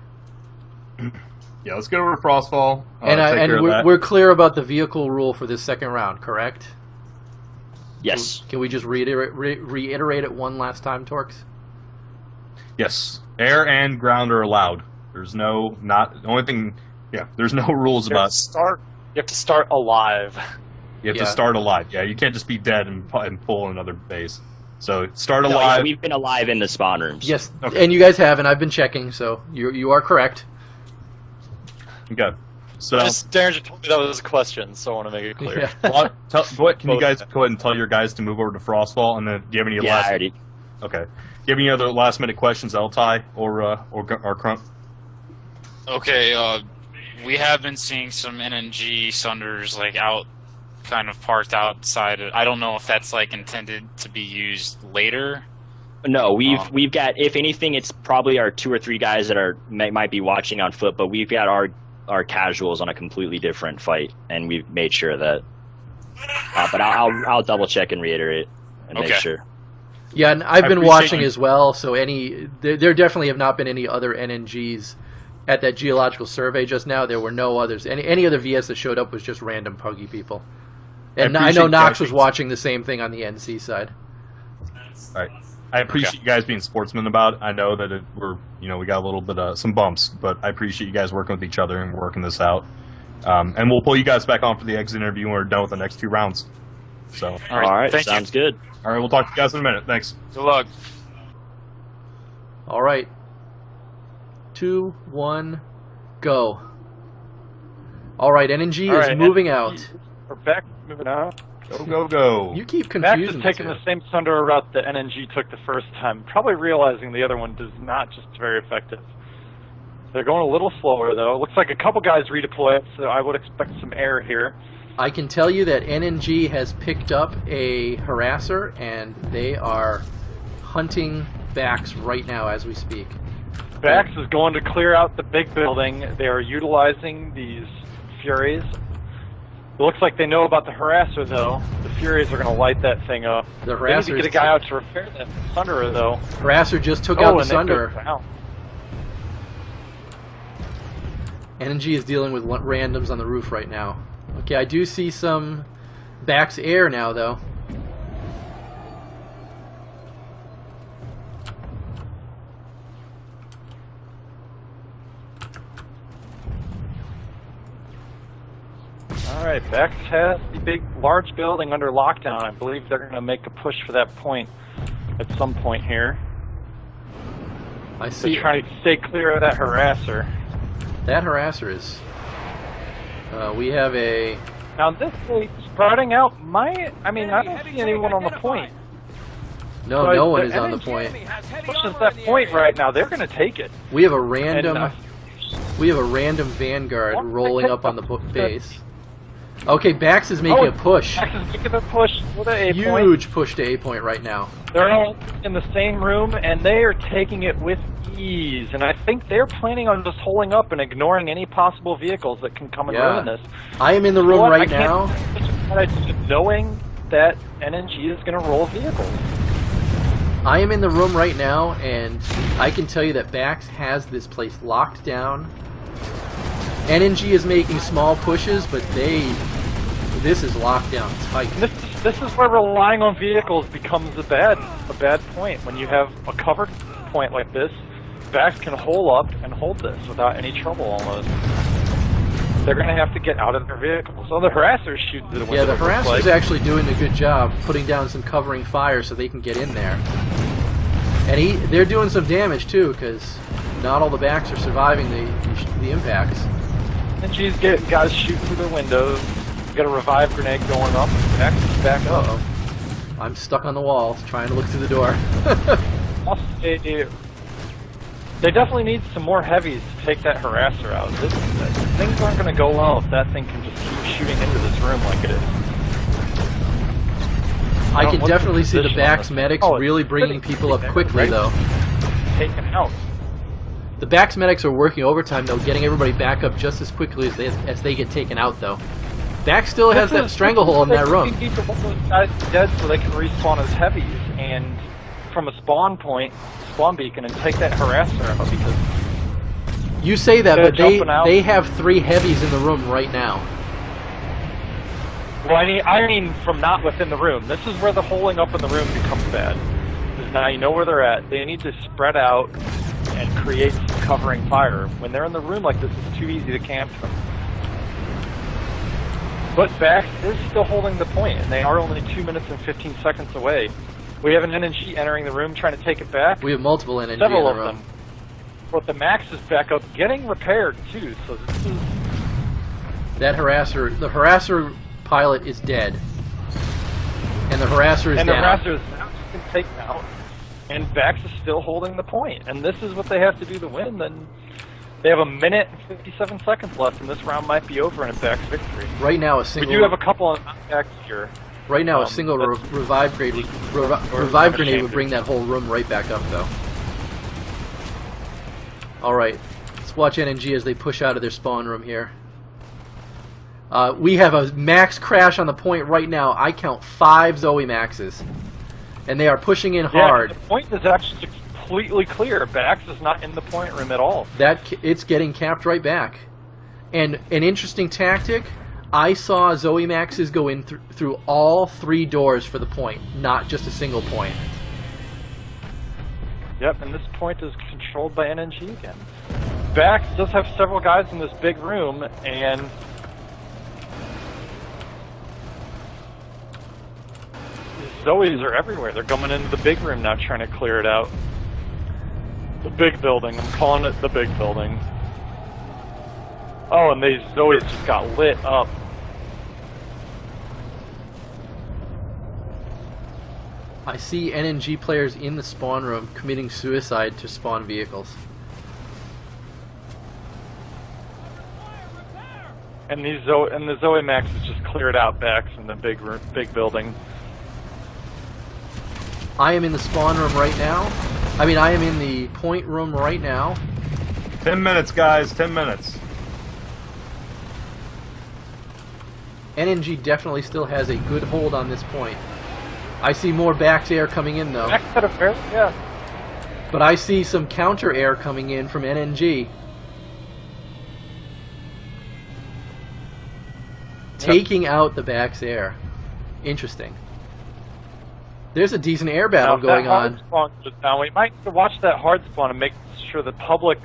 S2: Yeah, let's go over to Frostfall.
S6: And
S2: take care of that.
S6: we're clear about the vehicle rule for this second round, correct?
S4: Yes.
S6: Can we just reiterate it one last time, Torkz?
S2: Yes, air and ground are allowed. There's no the only thing. Yeah, there's no rules
S5: You have
S2: about.
S5: you have to start alive.
S2: You have
S6: Yeah.
S2: to start alive. Yeah, you can't just be dead and pull another base. So start
S4: No, yeah,
S2: alive.
S4: we've been alive in the spawn rooms.
S6: Yes,
S2: Okay.
S6: and you guys have, and I've been checking, so you are correct.
S2: Okay. So
S5: Just Derringer told me that was a question, so I want to make it clear.
S6: Yeah.
S2: can you guys go ahead and tell your guys to move over to Frostfall, and then do you have any
S4: Yeah,
S2: last?
S4: I already.
S2: Okay. Do you have any other last minute questions, Ltiy or Krunk?
S3: Okay, we have been seeing some NNG Sunders out, kind of parked outside. I don't know if that's intended to be used later.
S4: No, we've got. If anything, it's probably our 2 or 3 guys that might be watching on foot, but we've got our casuals on a completely different fight, and we've made sure of that. But I'll double check and reiterate and make
S3: Okay.
S4: sure.
S6: Yeah, and I've been
S2: appreciate
S6: watching
S2: you-
S6: as well, so there definitely have not been any other NNGs at that geological survey just now. There were no others. Any other VS that showed up was just random puggy people. And I know
S2: appreciate
S6: Noxx was
S2: Josh's-
S6: watching the same thing on the NC side.
S2: All right. I appreciate you guys being sportsmen about it. I know that we got a little bit of some bumps, but I appreciate you guys working with each other and working this out. And we'll pull you guys back on for the exit interview when we're done with the next 2 rounds. So,
S4: All right,
S3: thank
S4: sounds
S3: you.
S4: good.
S2: all right, we'll talk to you guys in a minute. Thanks.
S3: Good luck.
S6: All right. 2, 1, go. All right, NNG
S5: All
S6: is
S5: right,
S6: moving out.
S5: We're back, moving out.
S2: Go, go, go.
S6: You keep
S5: Max
S6: confusing
S5: is
S6: me.
S5: taking the same thunder route that NNG took the first time, probably realizing the other one is not just very effective. They're going a little slower, though. Looks like a couple guys redeployed, so I would expect some air here.
S6: I can tell you that NNG has picked up a harasser, and they are hunting Bax right now as we speak.
S5: Bax is going to clear out the big building. They are utilizing these Furies. It looks like they know about the harasser, though. The Furies are going to light that thing up.
S6: The
S5: They need to
S6: harasser
S5: get a guy out to repair that Thunderer, though.
S6: Harasser just took out the
S5: and they
S6: Sunder.
S5: go down.
S6: NNG is dealing with randoms on the roof right now. Okay, I do see some Bax air now, though.
S5: All right, Bax has the big, large building under lockdown. I believe they're going to make a push for that point at some point here.
S6: I see.
S5: They're trying to stay clear of that harasser.
S6: That harasser is. We have a.
S5: Now this is spreading out. I don't see anyone on the point.
S6: No,
S5: But
S6: no one
S5: the
S6: is on the
S5: NNG
S6: point.
S5: Pushes that point right now. They're going to take it.
S6: We have a random.
S5: And,
S6: We have a random Vanguard
S5: What?
S6: rolling up on the base. Okay, Bax is making a push.
S5: Bax is making a push for the A point.
S6: Huge push to A point right now.
S5: They're all in the same room, and they are taking it with ease. And I think they're planning on just holding up and ignoring any possible vehicles that can come and ruin this.
S6: I am in the room
S5: What?
S6: right
S5: I can't
S6: now.
S5: think of such a bad idea, knowing that NNG is going to roll vehicles.
S6: I am in the room right now, and I can tell you that Bax has this place locked down. NNG is making small pushes, but this is locked down tight.
S5: This is where relying on vehicles becomes a bad point. When you have a covered point like this, Bax can hole up and hold this without any trouble almost. They're going to have to get out of their vehicles. So the harasser's shooting to the window.
S6: Yeah, the harasser's actually doing a good job putting down some covering fire so they can get in there. And they're doing some damage too, because not all the Bax are surviving the impacts.
S5: And she's getting guys shooting through the windows. Got a revive grenade going up. Bax is back up.
S6: Uh-oh. I'm stuck on the wall trying to look through the door.
S5: Also, they definitely need some more heavies to take that harasser out. Things aren't going to go well if that thing can just keep shooting into this room like it is.
S6: I can
S5: What's
S6: definitely
S5: the
S6: see the
S5: position on
S6: Bax
S5: this?
S6: medics
S5: Oh, it's
S6: really bringing
S5: sitting
S6: people up
S5: there,
S6: quickly,
S5: right?
S6: though.
S5: Taken out.
S6: The Bax medics are working overtime, though, getting everybody back up just as quickly as they get taken out, though. Bax still has that stranglehold in that room.
S5: You need to hold those guys dead so they can respawn as heavies, and from a spawn beacon, and take that harasser out, because
S6: You say that,
S5: They're
S6: but
S5: jumping out.
S6: they have 3 heavies in the room right now.
S5: well, I mean from not within the room. This is where the holding up in the room becomes bad. Because now you know where they're at. They need to spread out and create some covering fire. When they're in the room like this, it's too easy to camp them. But Bax is still holding the point, and they are only 2 minutes and 15 seconds away. We have an NNG entering the room trying to take it back.
S6: We have multiple NNG
S5: Several
S6: in the
S5: of
S6: room.
S5: them. But the Max is back up, getting repaired too, so this is...
S6: The harasser pilot is dead. And the harasser is
S5: And the
S6: down.
S5: harasser is now been taken out, and Bax is still holding the point. And this is what they have to do to win, then they have 1 minute and 57 seconds left, and this round might be over in a Bax victory.
S6: Right now, a
S5: We
S6: single.
S5: do have a couple of knockbacks here.
S6: Right now, a single
S5: that's-
S6: revive grenade would bring that whole room right back up, though. All right, let's watch NNG as they push out of their spawn room here. We have a Max crash on the point right now. I count 5 Zoe Maxes, and they are pushing in hard.
S5: Yeah, the point is actually completely clear. Bax is not in the point room at all.
S6: It's getting capped right back. And an interesting tactic, I saw Zoe Maxes go in through all 3 doors for the point, not just a single point.
S5: Yep, and this point is controlled by NNG again. Bax does have several guys in this big room, and the Zoes are everywhere. They're coming into the big room now, trying to clear it out. The big building. I'm calling it the big building. Oh, and these Zoes just got lit up.
S6: I see NNG players in the spawn room committing suicide to spawn vehicles.
S5: And the Zoe Max has just cleared out Bax in the big building.
S6: I am in the spawn room right now. I mean, I am in the point room right now.
S2: 10 minutes, guys. 10 minutes.
S6: NNG definitely still has a good hold on this point. I see more Bax air coming in though.
S5: Bax had a fair, yeah.
S6: But I see some counter air coming in from NNG. Taking out the Bax air. Interesting. There's a decent air battle going on.
S5: Now we might have to watch that hard spawn and make sure the public,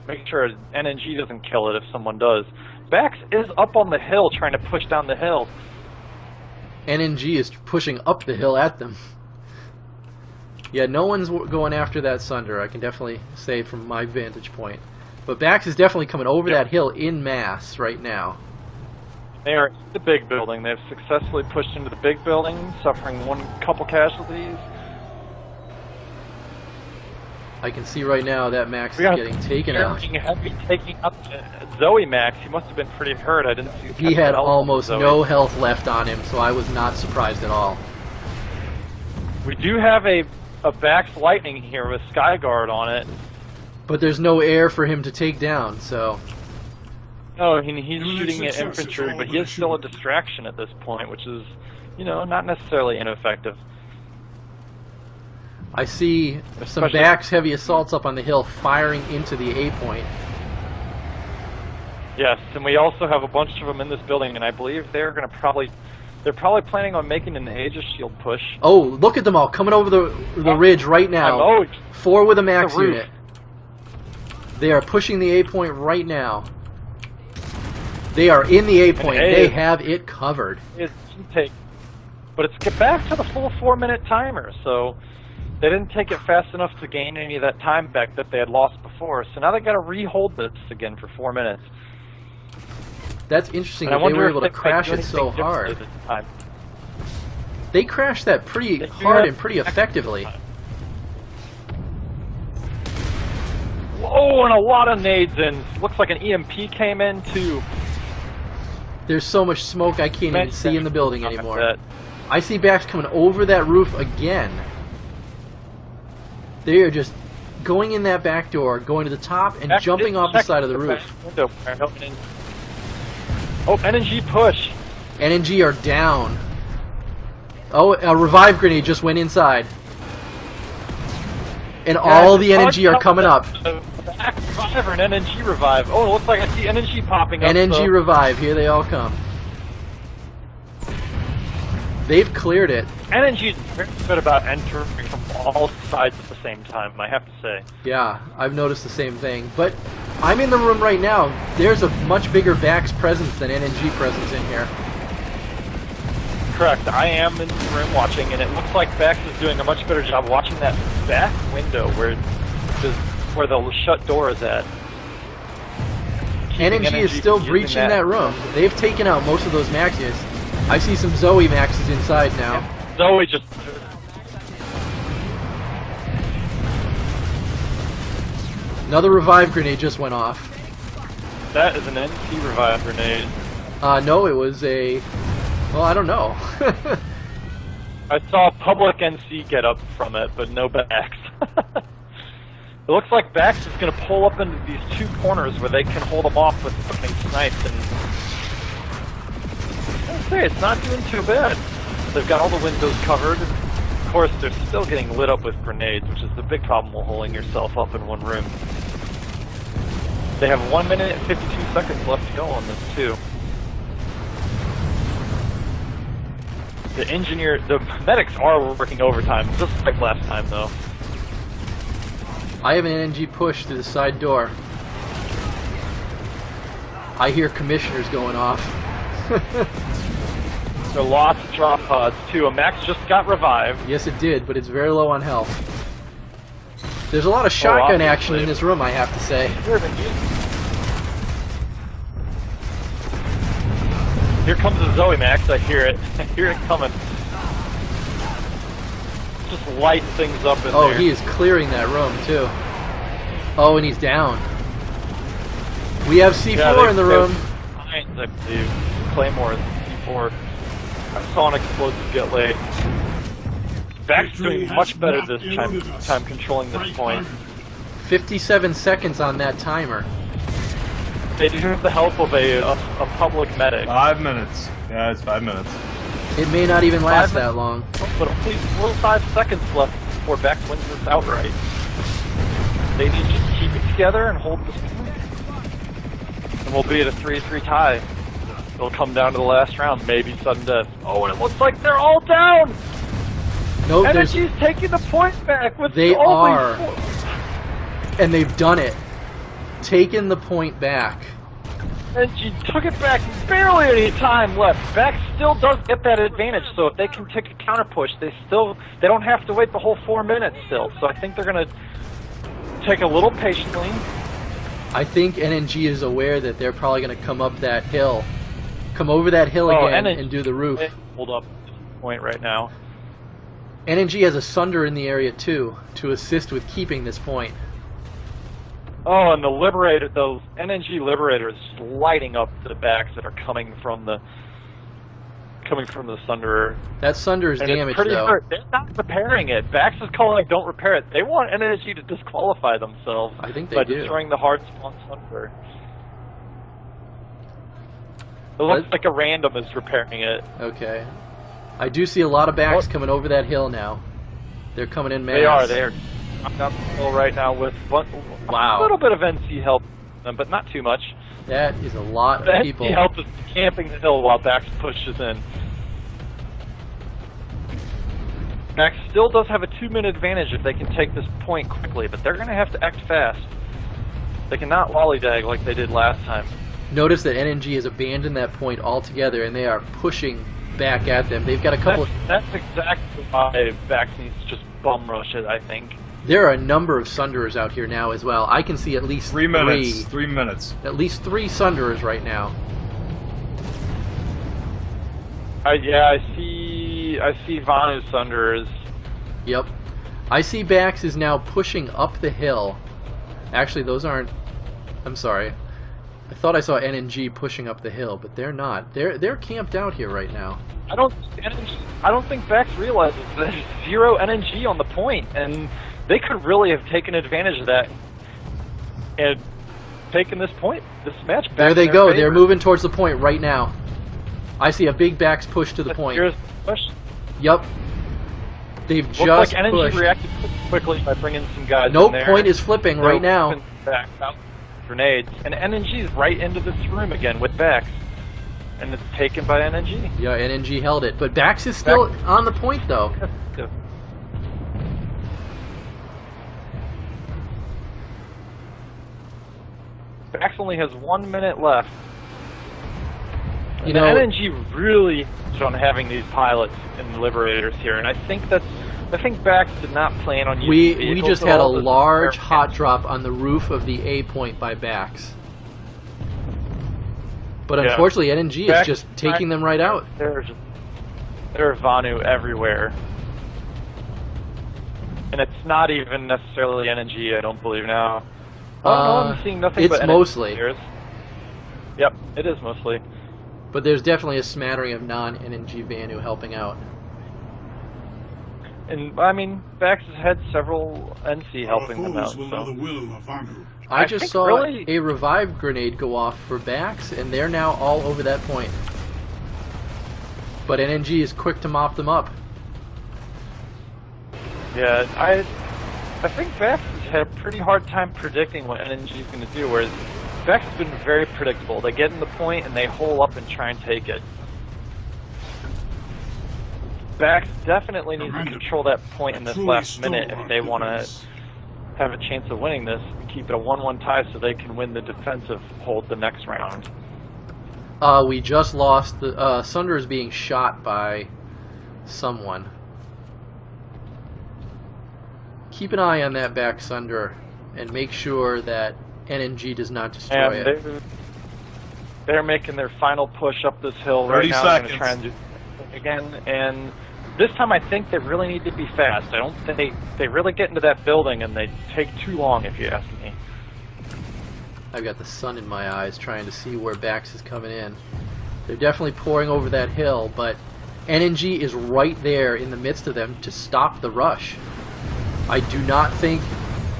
S5: make sure NNG doesn't kill it if someone does. Bax is up on the hill trying to push down the hill.
S6: NNG is pushing up the hill at them. Yeah, no one's going after that Sunder, I can definitely say from my vantage point. But Bax is definitely coming over that hill in mass right now.
S5: They are in the big building. They've successfully pushed into the big building, suffering couple casualties.
S6: I can see right now that Max is getting taken out.
S5: Heavy taking up Zoe Max. He must have been pretty hurt. I didn't see.
S6: He had almost no health left on him, so I was not surprised at all.
S5: We do have a Bax Lightning here with Skyguard on it.
S6: But there's no air for him to take down, so...
S5: No, he's shooting at infantry, but he is still a distraction at this point, which is, you know, not necessarily ineffective.
S6: I see some Bax heavy assaults up on the hill firing into the A point.
S5: Yes, and we also have a bunch of them in this building, and I believe they're probably planning on making an Aegis Shield push.
S6: Oh, look at them all coming over the ridge right now. 4 with a Max unit. They are pushing the A point right now. They are in the A point. They have it covered.
S5: But it's get back to the full 4-minute timer, so they didn't take it fast enough to gain any of that time back that they had lost before. So now they got to re-hold this again for 4 minutes.
S6: That's interesting that they were able to crash it so hard. They crashed that pretty hard and pretty effectively.
S5: Oh, and a lot of nades in. Looks like an EMP came in too.
S6: There's so much smoke I can't even see in the building anymore. I see Bax coming over that roof again. They are just going in that back door, going to the top, and jumping off the side of the roof.
S5: Oh, NNG push.
S6: NNG are down. Oh, a revive grenade just went inside. And all the NNG are coming up.
S5: Revive or an NNG revive. Oh, it looks like I see NNG popping up.
S6: NNG revive, here they all come. They've cleared it.
S5: NNG is very good about entering from all sides at the same time, I have to say.
S6: Yeah, I've noticed the same thing. But I'm in the room right now. There's a much bigger Bax presence than NNG presence in here.
S5: Correct. I am in the room watching, and it looks like Bax is doing a much better job watching that back window where the shut door is at.
S6: NNG is still breaching that room. They've taken out most of those Max units. I see some Zoe Maxes inside now.
S5: Yeah. Zoe just...
S6: Another revive grenade just went off.
S5: That is an NC revive grenade.
S6: No, it was a... Well, I don't know.
S5: I saw public NC get up from it, but no Bax. It looks like Bax is going to pull up into these 2 corners where they can hold them off with fucking snipes, and I'd say it's not doing too bad. They've got all the windows covered. Of course, they're still getting lit up with grenades, which is the big problem with holding yourself up in one room. They have 1 minute and 52 seconds left to go on this too. The medics are working overtime, just like last time though.
S6: I have an NNG push to the side door. I hear commissioners going off.
S5: So lots of drop pods too. A Max just got revived.
S6: Yes, it did, but it's very low on health. There's a lot of shotgun action in this room, I have to say.
S5: Here comes the Zoe Max. I hear it. I hear it coming. Just light things up in there.
S6: Oh, he is clearing that room too. Oh, and he's down. We have C4 in the room.
S5: I believe Claymore is C4. I saw an explosive get laid. Vax doing much better this time controlling this point.
S6: 57 seconds on that timer.
S5: They do have the help of a public medic.
S2: 5 minutes. Yeah, it's 5 minutes.
S6: It may not even last that long.
S5: But only 4 or 5 seconds left before Vax wins this outright. They need to just keep it together and hold this point. And we'll be at a 3-3 tie. It'll come down to the last round, maybe sudden death. Oh, and it looks like they're all down!
S6: No,
S5: Energy's taking the point back with
S6: they
S5: only
S6: are.
S5: 4.
S6: And they've done it. Taken the point back.
S5: Energy took it back, barely any time left. Vax still does get that advantage, so if they can take a counter push, they don't have to wait the whole 4 minutes still. So I think they're gonna take a little patiently.
S6: I think NNG is aware that they're probably going to come up that hill. Come over that hill again and do the roof.
S5: Hold up at this point right now.
S6: NNG has a Sunder in the area too, to assist with keeping this point.
S5: Oh, and the Liberator, those NNG Liberators lighting up the backs that are coming from the Sunderer.
S6: That Sunder is
S5: And
S6: damaged
S5: it's pretty
S6: though.
S5: hurt. They're not repairing it. Vax is calling don't repair it. They want NNG to disqualify themselves
S6: I think they
S5: by
S6: do.
S5: destroying the hard spawn Sunderer. It looks like a random is repairing it.
S6: Okay. I do see a lot of backs coming over that hill now. They're coming in mass.
S5: They are up the hill right now with a little bit of NC help, but not too much.
S6: That is a lot
S5: The
S6: of people.
S5: NC help is camping the hill while Vax pushes in. Vax still does have a 2-minute advantage if they can take this point quickly, but they're going to have to act fast. They cannot lollygag like they did last time.
S6: Notice that NNG has abandoned that point altogether, and they are pushing back at them. They've got a couple.
S5: That's exactly why Vax needs to just bum rush it, I think.
S6: There are a number of Sunderers out here now as well. I can see at least
S2: 3 minutes. 3 minutes.
S6: At least 3 Sunderers right now.
S5: Yeah, I see Vanu Sunderers.
S6: Yep. I see Bax is now pushing up the hill. Actually, those aren't. I'm sorry. I thought I saw NNG pushing up the hill, but they're not. They're camped out here right now.
S5: I don't think Vax realizes there's 0 NNG on the point, and they could really have taken advantage of that and taken this match back.
S6: There they
S5: in their
S6: go.
S5: favor.
S6: They're moving towards the point right now. I see a big Bax push to the point.
S5: Here's the push.
S6: Yep. They've
S5: Looks
S6: just
S5: like NNG
S6: pushed.
S5: reacted quickly by bringing some guys in
S6: Nope,
S5: there.
S6: point is flipping
S5: They're
S6: right now.
S5: whipping Vax out with grenades, and NNG is right into this room again with Vax, and it's taken by NNG.
S6: Yeah, NNG held it, but Bax is still on the point though.
S5: Vax only has 1 minute left.
S6: You
S5: the
S6: know,
S5: NNG really is on having these pilots and liberators here, and I think Vax did not plan on using
S6: we
S5: vehicles
S6: just
S5: at
S6: had a
S5: all.
S6: large hot drop on the roof of the A point by Bax. But
S5: Yeah.
S6: unfortunately, NNG is
S5: Bax
S6: just taking them right out.
S5: There are Vanu everywhere. And it's not even necessarily NNG, I don't believe now. Oh, no, I'm seeing nothing
S6: it's
S5: but NNG
S6: mostly.
S5: players. Yep, it is mostly.
S6: But there's definitely a smattering of non-NNG Vanu helping out.
S5: And, I mean, Vax has had several NC helping them out, so...
S6: I
S5: I
S6: just
S5: think
S6: saw
S5: really-
S6: a revive grenade go off for Bax, and they're now all over that point. But NNG is quick to mop them up.
S5: Yeah, I think Vax has had a pretty hard time predicting what NNG is going to do, whereas Vax has been very predictable. They get in the point and they hole up and try and take it. Vax definitely needs to control that point in this last minute if they want to have a chance of winning this and keep it a 1-1 tie so they can win the defensive hold the next round.
S6: We just lost. The Sunder is being shot by someone. Keep an eye on that back Sunder and make sure that NNG does not destroy it.
S5: They're making their final push up this hill right
S2: 30
S5: now.
S2: seconds.
S5: They're going to try and do it again, and this time I think they really need to be fast. I don't think they really get into that building and they take too long, if you ask me.
S6: I've got the sun in my eyes trying to see where Bax is coming in. They're definitely pouring over that hill, but NNG is right there in the midst of them to stop the rush. I do not think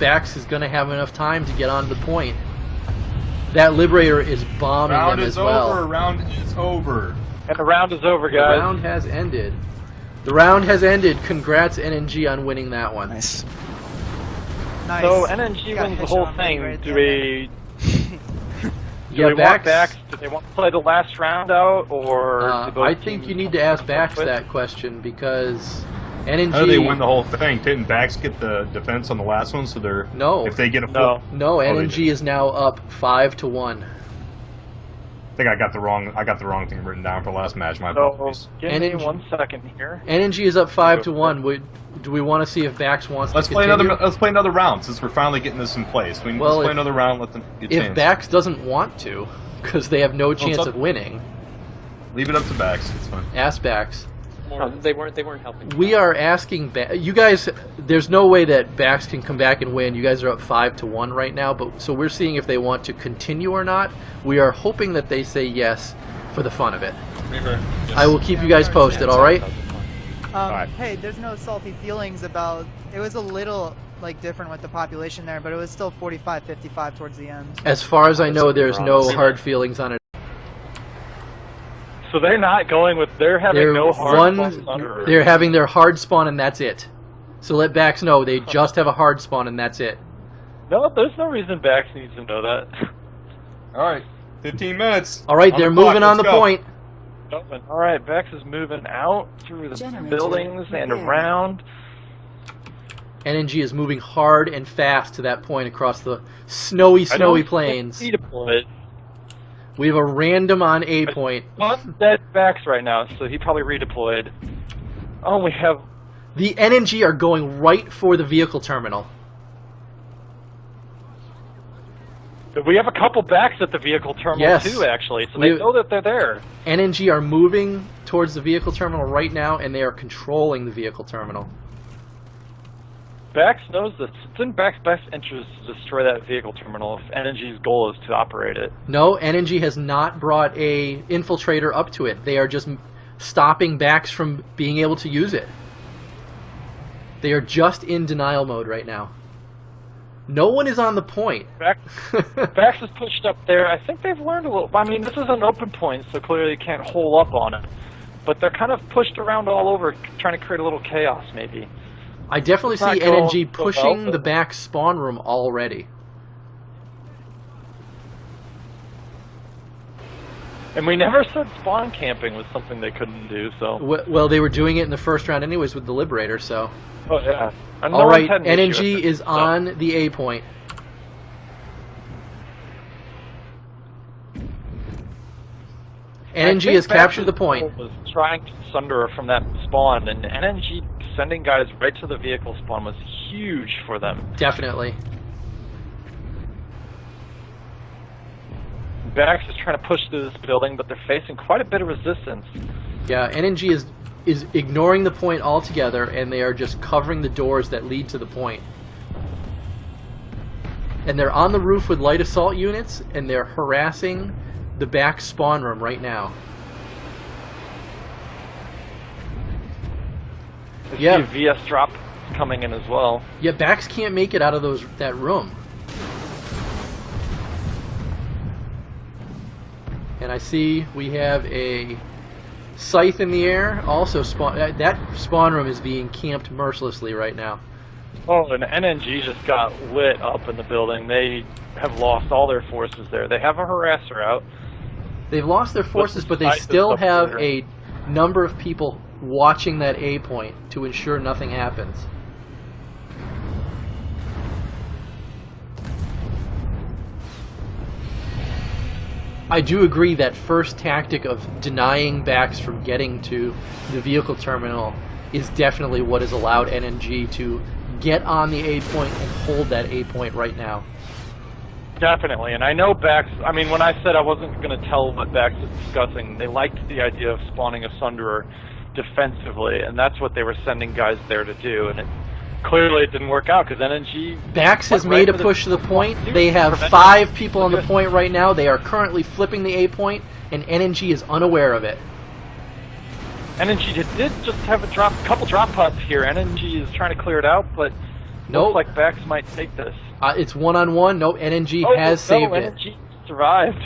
S6: Bax is going to have enough time to get onto the point. That Liberator is bombing them as well.
S2: Round is over.
S5: And the round is over,
S6: The
S5: guys.
S6: round has ended. The round has ended. Congrats, NNG, on winning that one.
S8: Nice.
S9: Nice.
S5: So NNG
S9: Got
S5: wins the
S9: a
S5: whole
S9: headshot
S5: thing.
S9: right
S5: Do
S9: there.
S5: we...
S6: Yeah,
S5: do we want Bax? Do they want to play the last round out, or do both
S6: I think
S5: teams
S6: you need to ask Bax
S5: quit?
S6: that question because NNG.
S2: How do they win the whole thing? Didn't Bax get the defense on the last one? So they're
S6: No.
S2: If they get a
S5: No.
S2: full,
S6: No,
S2: they
S6: NNG
S2: did.
S6: is now up 5-1.
S2: I think I got the wrong thing written down for last match. My
S5: So,
S2: apologies.
S5: give me
S6: NNG
S5: 1 second here.
S6: NNG is up 5-1. Do we want to see if Bax wants
S2: Let's
S6: to
S2: play
S6: continue?
S2: another. Let's play another round since we're finally getting this in place.
S6: Well,
S2: let's play
S6: if-
S2: another round. Let them get
S6: If
S2: chance.
S6: Bax doesn't want to, because they have no chance
S2: up-
S6: of winning,
S2: Leave it up to Bax. It's fine.
S6: ask Bax.
S10: They weren't helping.
S6: We are asking you guys. There's no way that Bax can come back and win. You guys are up 5-1 right now, but so we're seeing if they want to continue or not. We are hoping that they say yes for the fun of it. I will keep you guys posted. All right.
S2: Alright.
S9: Hey, there's no salty feelings about. It was a little like different with the population there, but it was still 45-55 towards the end.
S6: As far as I know, there's no hard feelings on it.
S5: So they're not going with. They're having
S6: They're
S5: no hard plus under.
S6: They're having their hard spawn and that's it. So let Bax know they just have a hard spawn and that's it.
S5: No, there's no reason Bax needs to know that.
S2: All right. 15 minutes.
S6: All right,
S2: On
S6: they're
S2: the clock,
S6: moving on the
S2: let's go.
S6: point.
S5: All right, Bax is moving out through the buildings and around.
S6: NNG is moving hard and fast to that point across the snowy plains.
S5: He deployed.
S6: We have a random on A point.
S5: One dead Bax right now, so he probably redeployed. Oh, we have.
S6: The NNG are going right for the vehicle terminal.
S5: We have a couple Bax at the vehicle terminal
S6: Yes.
S5: too, actually, so
S6: We-
S5: they know that they're there.
S6: NNG are moving towards the vehicle terminal right now, and they are controlling the vehicle terminal.
S5: Bax knows this. It's in Bax's best interest to destroy that vehicle terminal if NNG's goal is to operate it.
S6: No, NNG has not brought a infiltrator up to it. They are just stopping Bax from being able to use it. They are just in denial mode right now. No one is on the point.
S5: Bax is pushed up there. I think they've learned a little. I mean, this is an open point, so clearly they can't hole up on it. But they're kind of pushed around all over, trying to create a little chaos, maybe.
S6: I definitely
S5: It's not
S6: see
S5: going
S6: NNG
S5: so
S6: pushing
S5: well,
S6: the
S5: but-
S6: back spawn room already.
S5: And we never said spawn camping was something they couldn't do, so...
S6: Well, they were doing it in the first round anyways with the Liberator, so...
S5: Oh, yeah. And no
S6: All right,
S5: one's had an issue
S6: NNG
S5: with it,
S6: is
S5: so-
S6: on the A point.
S5: I
S6: NNG
S5: think
S6: has captured the
S5: Bax's
S6: point.
S5: goal was trying to sunder from that spawn, and NNG sending guys right to the vehicle spawn was huge for them.
S6: Definitely.
S5: Bax is trying to push through this building, but they're facing quite a bit of resistance.
S6: Yeah, NNG is ignoring the point altogether, and they are just covering the doors that lead to the point. And they're on the roof with light assault units, and they're harassing the back spawn room right now.
S5: I
S6: Yeah.
S5: see a VS drop coming in as well.
S6: Yeah, Bax can't make it out of that room. And I see we have a scythe in the air. Also, that spawn room is being camped mercilessly right now.
S5: Oh, and NNG just got lit up in the building. They have lost all their forces there. They have a harasser out.
S6: They've lost their forces, but they
S5: Scythe is
S6: still
S5: up
S6: have
S5: there.
S6: a number of people watching that A point to ensure nothing happens. I do agree that first tactic of denying backs from getting to the vehicle terminal is definitely what has allowed NNG to get on the A point and hold that A point right now.
S5: Definitely, and I know Bax, I mean, when I said I wasn't going to tell what Bax was discussing, they liked the idea of spawning a Sunderer defensively, and that's what they were sending guys there to do, and clearly it didn't work out, because NNG...
S6: Bax has made a push to the point. They have 5 people on the point right now. They are currently flipping the A point, and NNG is unaware of it.
S5: NNG did just have a couple drop pods here. NNG is trying to clear it out, but
S6: Nope.
S5: looks like Bax might take this.
S6: It's one-on-one. Nope, NNG has saved it.
S5: NNG survived.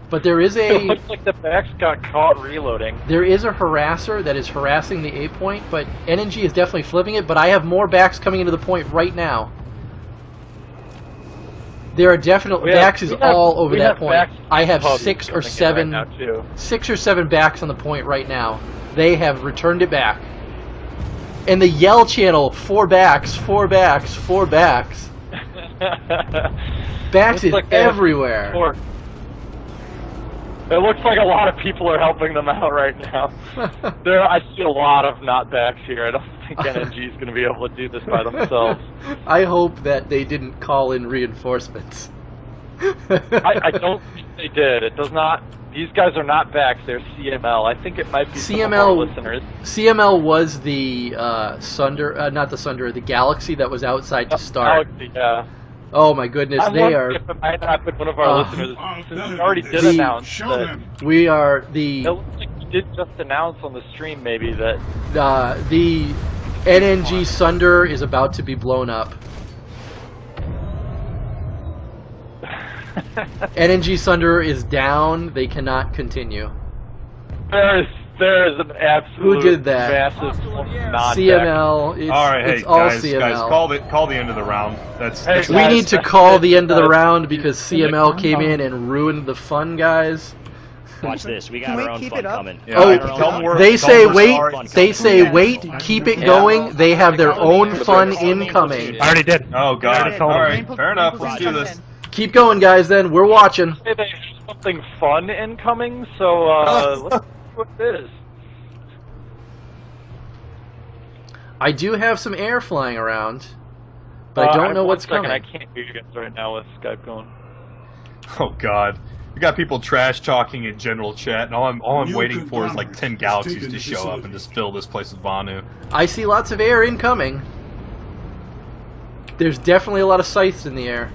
S6: But there is
S5: It
S6: a
S5: looks like the Bax got caught reloading.
S6: there is a harasser that is harassing the A point, but NNG is definitely flipping it. But I have more backs coming into the point right now. There are definitely backs is all over that point. I have 6 or 7,
S5: right now, too.
S6: 6 or 7 backs on the point right now. They have returned it back. And the yell channel: 4 backs, 4 backs, 4 backs. Backs is
S5: like
S6: everywhere.
S5: It looks like a lot of people are helping them out right now. I see a lot of not backs here. I don't think NNG is going to be able to do this by themselves.
S6: I hope that they didn't call in reinforcements.
S5: I don't think they did. It does not. These guys are not backs. They're CML. I think it might be some of our listeners.
S6: CML was the not the Sunder, the Galaxy that was outside to start.
S5: Galaxy, yeah.
S6: Oh my goodness, they are.
S5: If it might not been one of our listeners, since we already did announce that.
S6: We are the.
S5: It looks like we did just announce on the stream maybe that
S6: the NNG Sunder is about to be blown up. NNG Sunder is down. They cannot continue.
S5: There is an absolute
S6: Who did that?
S5: massive non-back.
S6: CML. It's,
S2: All right, hey
S6: it's all
S2: guys,
S6: CML.
S2: call the end of the round. That's
S6: We need to call the end of the round because CML came in and ruined the fun, guys.
S4: Watch this. We got
S9: Can we
S4: our own
S9: keep
S4: fun
S9: it up?
S4: coming.
S2: Yeah,
S6: Oh,
S2: tell them we're-
S6: they
S2: tell
S6: say
S2: them we're
S6: wait.
S2: sorry.
S6: They say wait. Keep it going. They have their own fun incoming.
S8: I already did.
S2: Oh god. All right, fair enough. Let's do
S9: Rainbow
S2: this.
S6: Keep going, guys. Then we're watching.
S5: They have something fun incoming, so let's see what it is.
S6: I do have some air flying around, but I don't know what's coming.
S5: I can't hear you guys right now with Skype going.
S2: Oh god. We got people trash talking in general chat, and all I'm waiting for is like 10 galaxies to show up and just fill this place with Vanu.
S6: I see lots of air incoming. There's definitely a lot of scythes in the air.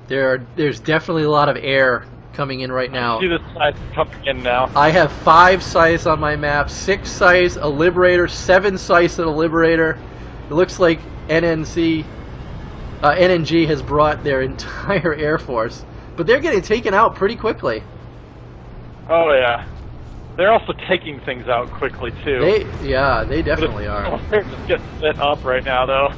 S6: There's definitely a lot of air coming in right now.
S5: I see the scythe coming in now.
S6: I have 5 scythes on my map, 6 scythes, a liberator, 7 scythes and a liberator. It looks like NNG has brought their entire air force, but they're getting taken out pretty quickly.
S5: Oh yeah. They're also taking things out quickly too.
S6: They definitely are.
S5: They're just getting lit up right now though.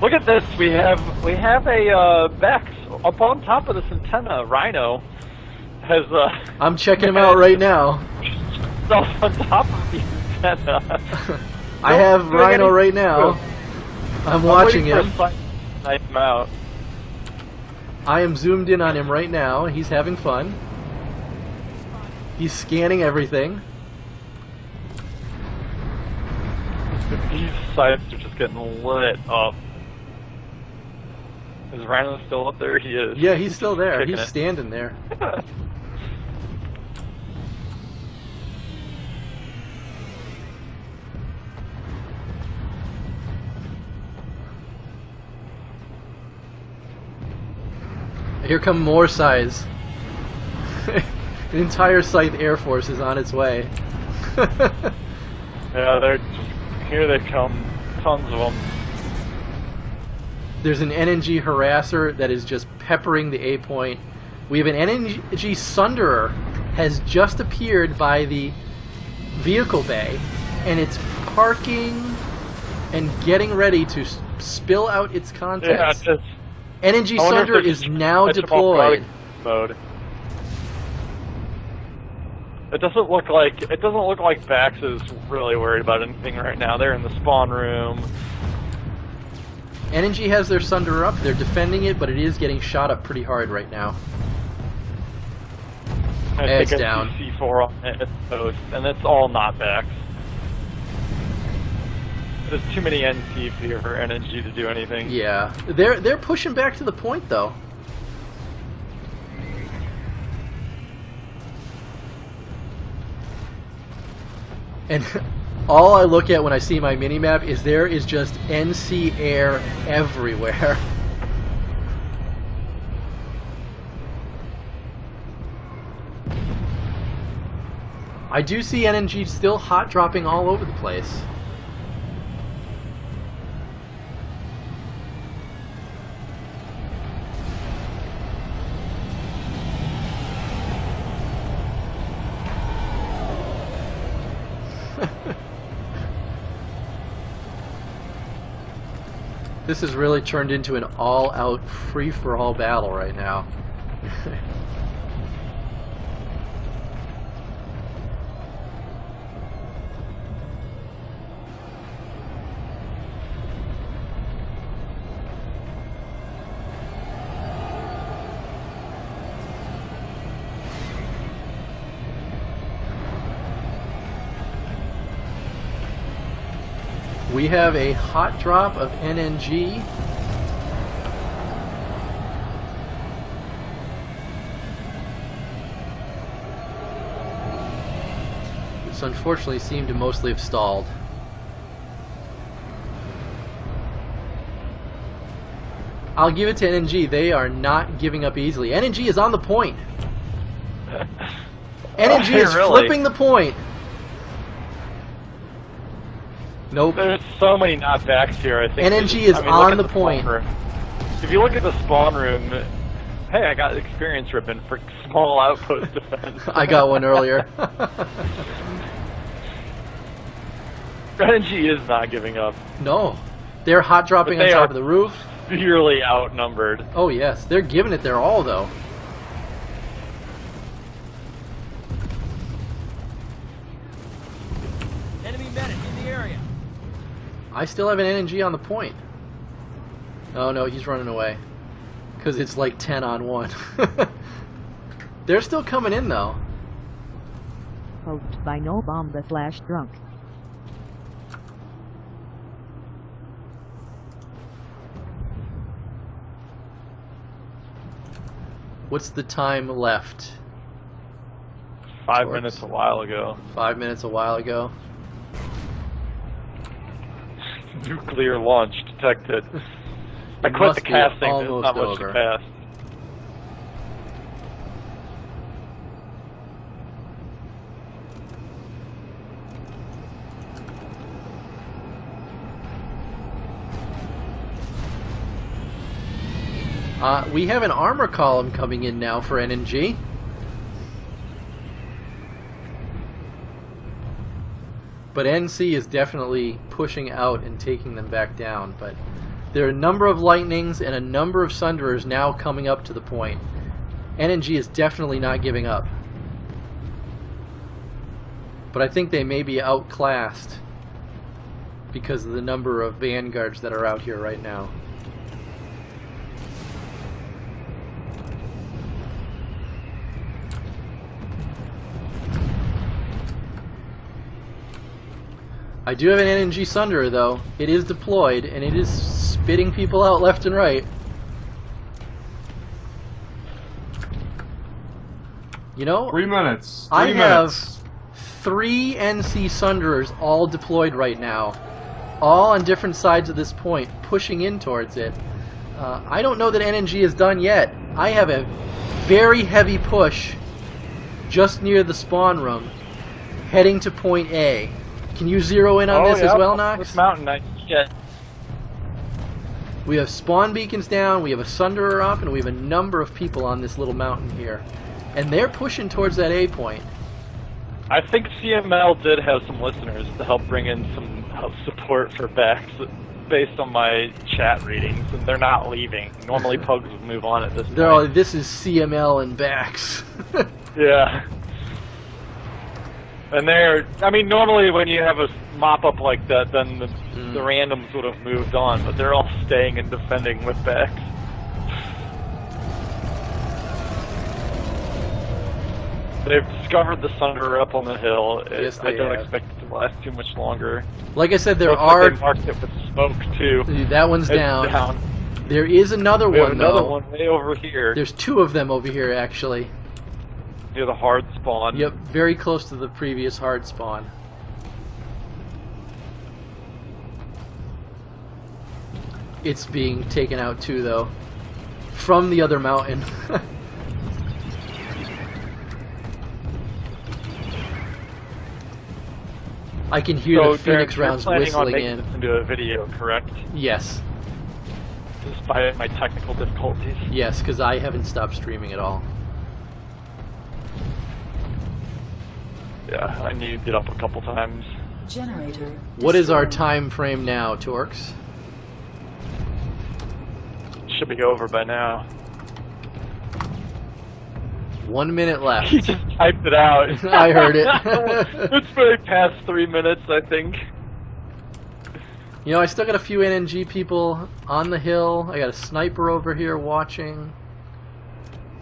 S5: Look at this. We have a Vex up on top of this antenna. Rhino has
S6: I'm checking him out right now.
S5: on top of the antenna.
S6: I have Rhino right now. I'm watching him.
S5: Knife him out.
S6: I am zoomed in on him right now. He's having fun. He's scanning everything.
S5: These sites are just getting lit up. Is Rhino still up there? He is.
S6: Yeah, he's still there.
S5: Kicking
S6: He's
S5: it.
S6: standing there. Here come more scythes. The entire Scythe Air Force is on its way.
S5: Yeah, here they come. Tons of them.
S6: There's an NNG harasser that is just peppering the A point. We have an NNG Sunderer has just appeared by the vehicle bay, and it's parking and getting ready to spill out its contents.
S5: Yeah,
S6: NNG Sunder is now deployed.
S5: Mode. It doesn't look like Bax is really worried about anything right now. They're in the spawn room.
S6: NNG has their Sunder up. They're defending it, but it is getting shot up pretty hard right now.
S5: I think
S6: It's down.
S5: C4 on it at post, and it's all not Bax. There's too many NC for NNG to do anything.
S6: Yeah, they're pushing back to the point though. And all I look at when I see my minimap is there is just NC air everywhere. I do see NNG still hot dropping all over the place. This has really turned into an all-out free-for-all battle right now. We have a hot drop of NNG. This unfortunately seemed to mostly have stalled. I'll give it to NNG. They are not giving up easily. NNG is on the point. NNG is flipping the point. Nope.
S5: There's so many knockbacks here, I think.
S6: NNG is on the point.
S5: If you look at the spawn room, hey, I got experience ribbon for small outpost defense.
S6: I got one earlier.
S5: NNG is not giving up.
S6: No. They're hot dropping on top of the roof.
S5: Severely outnumbered.
S6: Oh yes, they're giving it their all though.
S8: Enemy medic in the area.
S6: I still have an NNG on the point. Oh no, he's running away. Because it's like 10 on 1. They're still coming in though.
S11: Hosted by No Bomb the Slash Drunk.
S6: What's the time left?
S5: 5 minutes a while ago.
S6: 5 minutes a while ago.
S5: Nuclear launch detected. I quit the casting. There's not much
S6: over.
S5: to pass.
S6: We have an armor column coming in now for NNG. But NC is definitely pushing out and taking them back down. But there are a number of lightnings and a number of sunderers now coming up to the point. NNG is definitely not giving up. But I think they may be outclassed because of the number of vanguards that are out here right now. I do have an NNG Sunderer though. It is deployed and it is spitting people out left and right. You know,
S2: 3 minutes.
S6: I have 3 NC Sunderers all deployed right now, all on different sides of this point, pushing in towards it. I don't know that NNG is done yet. I have a very heavy push just near the spawn room, heading to point A. Can you zero in on this as well, Noxx?
S5: This mountain, yeah.
S6: We have spawn beacons down, we have a Sunderer up, and we have a number of people on this little mountain here. And they're pushing towards that A point.
S5: I think CML did have some listeners to help bring in some support for Bax based on my chat readings, and they're not leaving. Normally Pugs would move on at this point.
S6: They're all, this is CML and Bax.
S5: Yeah. And I mean, normally when you have a mop-up like that, then the randoms would have moved on, but they're all staying and defending with backs. They've discovered the Sunderer up on the hill.
S6: Yes,
S5: I
S6: they
S5: don't
S6: have.
S5: expect it to last too much longer.
S6: Like I said, there
S5: Looks
S6: are...
S5: like they marked it with smoke, too.
S6: That one's
S5: It's
S6: down. There is another
S5: We have
S6: one,
S5: another
S6: though.
S5: one way over here.
S6: There's two of them over here, actually.
S5: Near the hard spawn.
S6: Yep, very close to the previous hard spawn. It's being taken out too, though. From the other mountain. I can hear the Phoenix rounds whistling in.
S5: This into a video, correct?
S6: Yes.
S5: Despite my technical difficulties.
S6: Yes, because I haven't stopped streaming at all.
S5: Yeah, I needed it up a couple times.
S11: Generator.
S6: What is our time frame now, Torkz?
S5: Should be over by now.
S6: 1 minute left.
S5: He just typed it out.
S6: I heard it.
S5: It's very past 3 minutes, I think.
S6: You know, I still got a few NNG people on the hill. I got a sniper over here watching.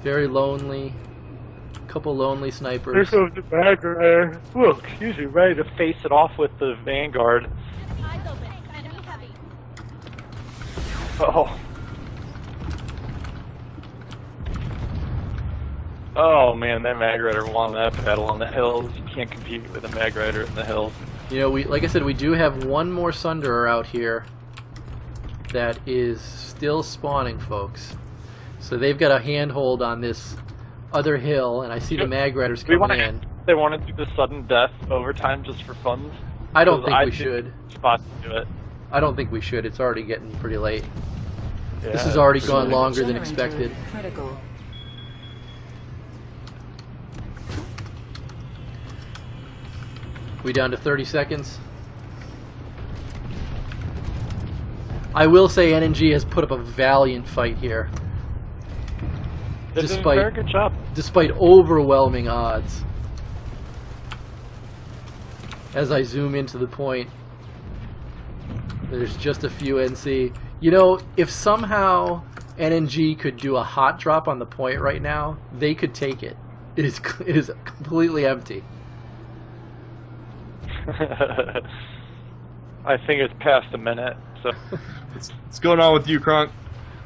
S6: Very lonely. Couple lonely snipers.
S5: There goes the bad guy. Look, usually ready to face it off with the Vanguard. Oh. Oh man, that Mag Rider won that battle on the hills. You can't compete with a Mag Rider in the hills.
S6: You know, like I said, we do have one more Sunderer out here that is still spawning, folks. So they've got a handhold on this other hill, and I see the Mag Riders coming in.
S5: They want to do the sudden death overtime just for fun.
S6: I don't think we should.
S5: Spot to do it.
S6: I don't think we should. It's already getting pretty late.
S5: Yeah,
S6: this has already gone longer than expected.
S11: Critical.
S6: We down to 30 seconds. I will say NNG has put up a valiant fight here.
S5: They did a very good job.
S6: Despite overwhelming odds. As I zoom into the point, there's just a few NC. You know, if somehow NNG could do a hot drop on the point right now, they could take it. It is completely empty.
S5: I think it's past a minute. So
S2: what's going on with you, Krunk?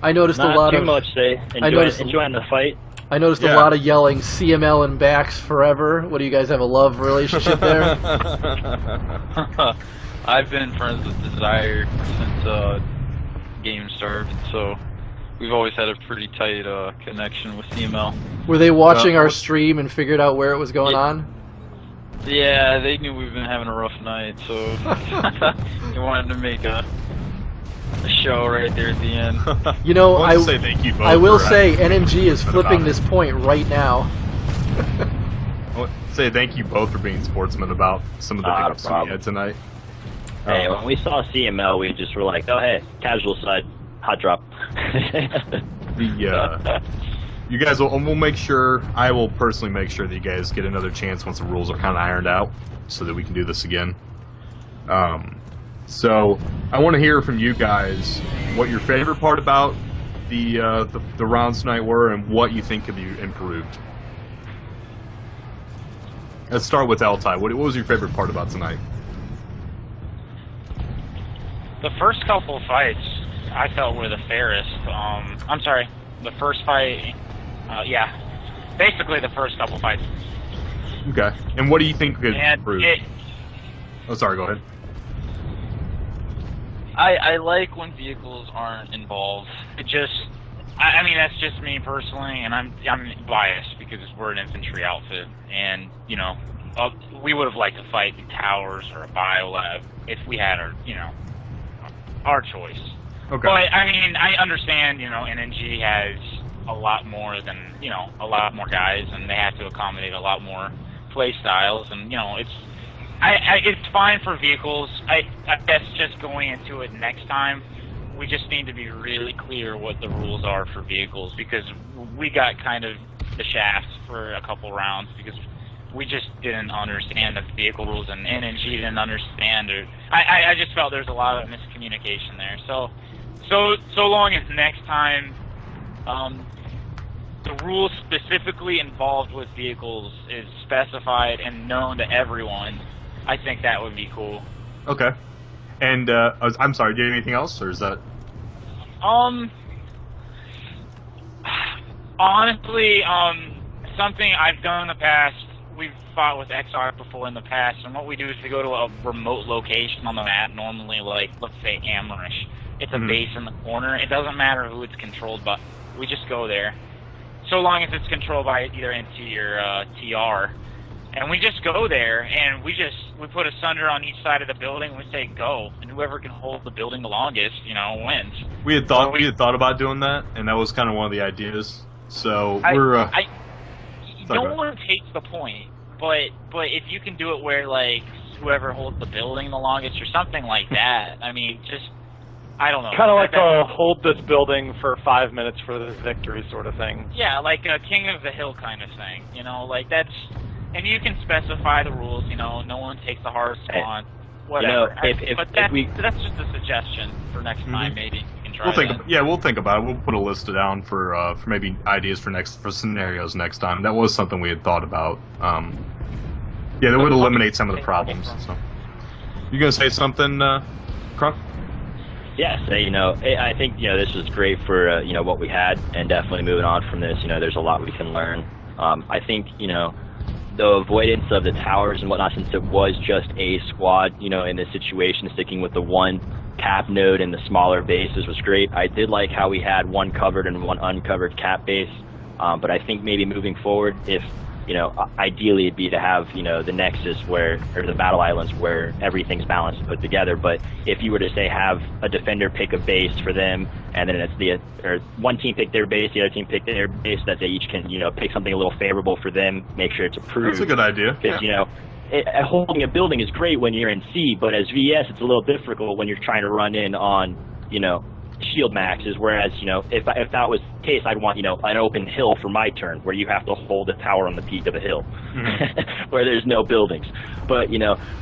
S6: I noticed
S4: Not
S6: a lot
S4: too
S6: of.
S4: much, say. Enjoying the fight.
S6: I noticed a lot of yelling CML and backs forever. What do you guys have, a love relationship there?
S12: I've been friends with Desire since game started, so we've always had a pretty tight connection with CML.
S6: Were they watching our stream and figured out where it was going on?
S12: Yeah, they knew we've been having a rough night, so they wanted to make a show right there at the end.
S6: You know, I will
S2: for,
S6: say NNG is flipping this point right now.
S2: I would say thank you both for being sportsmen about some of the hiccups we had tonight.
S4: Hey, when we saw CML, we just were like, oh hey, casual side, hot drop.
S2: You guys we'll make sure, I will personally make sure that you guys get another chance once the rules are kind of ironed out, so that we can do this again. So I want to hear from you guys what your favorite part about the rounds tonight were, and what you think could be improved. Let's start with Ltiy. What was your favorite part about tonight?
S3: The first couple fights I felt were the fairest. I'm sorry, the first fight, yeah, basically the first couple fights.
S2: Okay. And what do you think could improve? Oh, sorry, go ahead.
S12: I like when vehicles aren't involved. It just, I mean, that's just me personally, and I'm biased because we're an infantry outfit, and you know, we would have liked to fight in towers or a biolab if we had our choice.
S2: Okay.
S12: But I mean, I understand, NNG has a lot more than, a lot more guys, and they have to accommodate a lot more play styles, and it's fine for vehicles. I guess just going into it next time, we just need to be really clear what the rules are for vehicles, because we got kind of the shafts for a couple rounds because we just didn't understand the vehicle rules, and NNG didn't understand. Or I just felt there's a lot of miscommunication there. So long as next time the rules specifically involved with vehicles is specified and known to everyone, I think that would be cool.
S2: Okay. And I'm sorry. Do you have anything else, or is that?
S12: Honestly, something I've done in the past. We've fought with XR before in the past, and what we do is we go to a remote location on the map. Normally, like let's say Amrish. It's a base in the corner. It doesn't matter who it's controlled by. We just go there, so long as it's controlled by either NT or TR. And we just go there, and we put a sunder on each side of the building. And we say go, and whoever can hold the building the longest, wins.
S2: We had thought about doing that, and that was kind of one of the ideas. So
S12: no one takes the point, but if you can do it where like whoever holds the building the longest or something like that, I mean, just I don't know.
S5: Kind of like a hold this building for 5 minutes for the victory sort of thing.
S12: Yeah, like a King of the Hill kind of thing. Like that's. And you can specify the rules, no one takes the hardest one, whatever. That's just a suggestion for next time, maybe. You can try
S2: we'll think about it. We'll put a list down for maybe ideas for scenarios next time. That was something we had thought about. That would eliminate some of the problems. So. You gonna say something, Krunk?
S4: Yes, I think this was great for what we had, and definitely moving on from this, there's a lot we can learn. I think the avoidance of the towers and whatnot, since it was just a squad, in this situation, sticking with the one cap node and the smaller bases was great. I did like how we had one covered and one uncovered cap base, but I think maybe moving forward, if ideally it'd be to have the nexus or the battle islands where everything's balanced and put together. But if you were to say have a defender pick a base for them, and then it's one team pick their base, the other team pick their base, that they each can pick something a little favorable for them, make sure it's approved.
S2: That's a good idea.
S4: Because holding a building is great when you're in C, but as VS it's a little difficult when you're trying to run in on shield maxes, whereas if that was the case, I'd want an open hill for my turn where you have to hold a tower on the peak of a hill where there's no buildings. But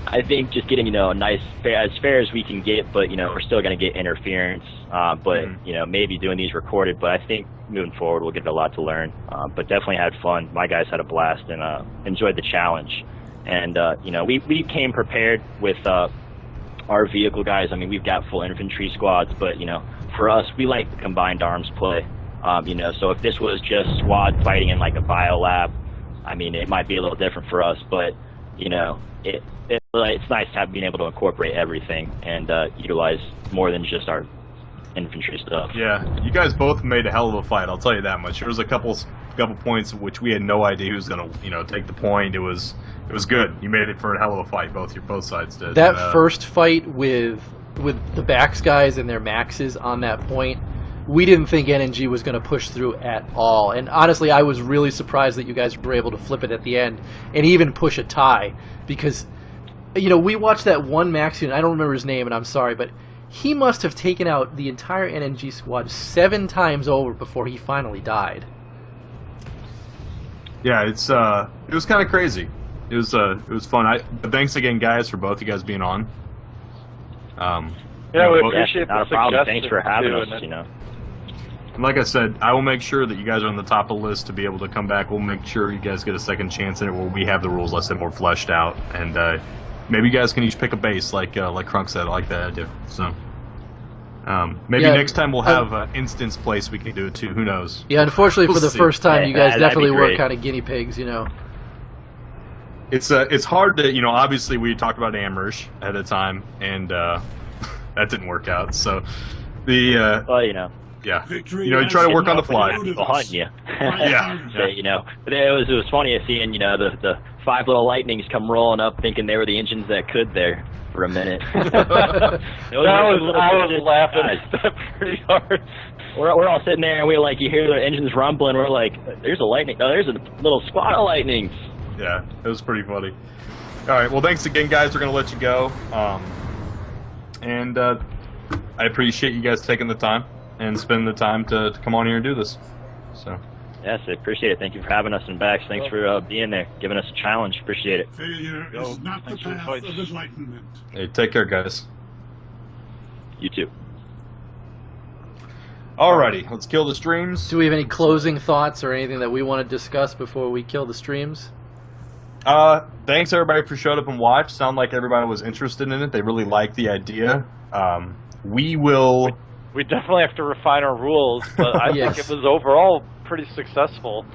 S4: I think just getting a nice as fair as we can get, but we're still going to get interference, but maybe doing these recorded. But I think moving forward we'll get a lot to learn, but definitely had fun. My guys had a blast and enjoyed the challenge, and we came prepared with our vehicle guys. I mean, we've got full infantry squads, but for us, we like the combined arms play. So if this was just squad fighting in like a biolab, I mean, it might be a little different for us, but it's nice to have being able to incorporate everything and utilize more than just our infantry stuff.
S2: Yeah, you guys both made a hell of a fight. I'll tell you that much. There was a couple points in which we had no idea who was going to take the point. It was good. You made it for a hell of a fight. Both sides did.
S6: That first fight with the backs guys and their maxes on that point, we didn't think NNG was going to push through at all. And honestly, I was really surprised that you guys were able to flip it at the end and even push a tie, because we watched that one max unit. I don't remember his name, and I'm sorry, but he must have taken out the entire NNG squad 7 times over before he finally died.
S2: Yeah, it was kind of crazy. It was fun. But thanks again, guys, for both you guys being on.
S5: We appreciate
S4: not
S5: the
S4: a problem.
S5: suggestions
S4: Thanks for having
S5: too,
S4: us.
S2: And like I said, I will make sure that you guys are on the top of the list to be able to come back. We'll make sure you guys get a second chance in it where we have the rules, let's say, more fleshed out, and maybe you guys can each pick a base, like Krunk said. I like that idea. So maybe next time we'll have an instance place we can do it too. Who knows?
S6: Yeah, unfortunately for the first time, you guys
S4: that'd
S6: definitely
S4: be
S6: were
S4: great.
S6: kind of guinea pigs,
S2: It's hard to, obviously we talked about Amrish at a time, and that didn't work out. So the yeah, you try to work on the fly.
S4: People hunting you.
S2: Yeah.
S4: But it was funny seeing the 5 little lightnings come rolling up, thinking they were the engines that could there for a minute. I
S5: was laughing pretty hard.
S4: We're all sitting there and we're like, you hear the engines rumbling. We're like, there's a lightning. No, there's a little squad of lightnings.
S2: Yeah, it was pretty funny. All right, well, thanks again, guys. We're gonna let you go, and I appreciate you guys taking the time and spending the time to come on here and do this. So,
S4: Yes, I appreciate it. Thank you for having us in Bax. Thanks for being there, giving us a challenge. Appreciate it.
S13: Failure is not the path of enlightenment.
S2: Hey, take care, guys.
S4: You too.
S2: Alrighty, let's kill the streams.
S6: Do we have any closing thoughts or anything that we want to discuss before we kill the streams?
S2: Thanks everybody for showing up and watch. Sound like everybody was interested in it. They really liked the idea. We will.
S5: We definitely have to refine our rules, but I think it was overall pretty successful.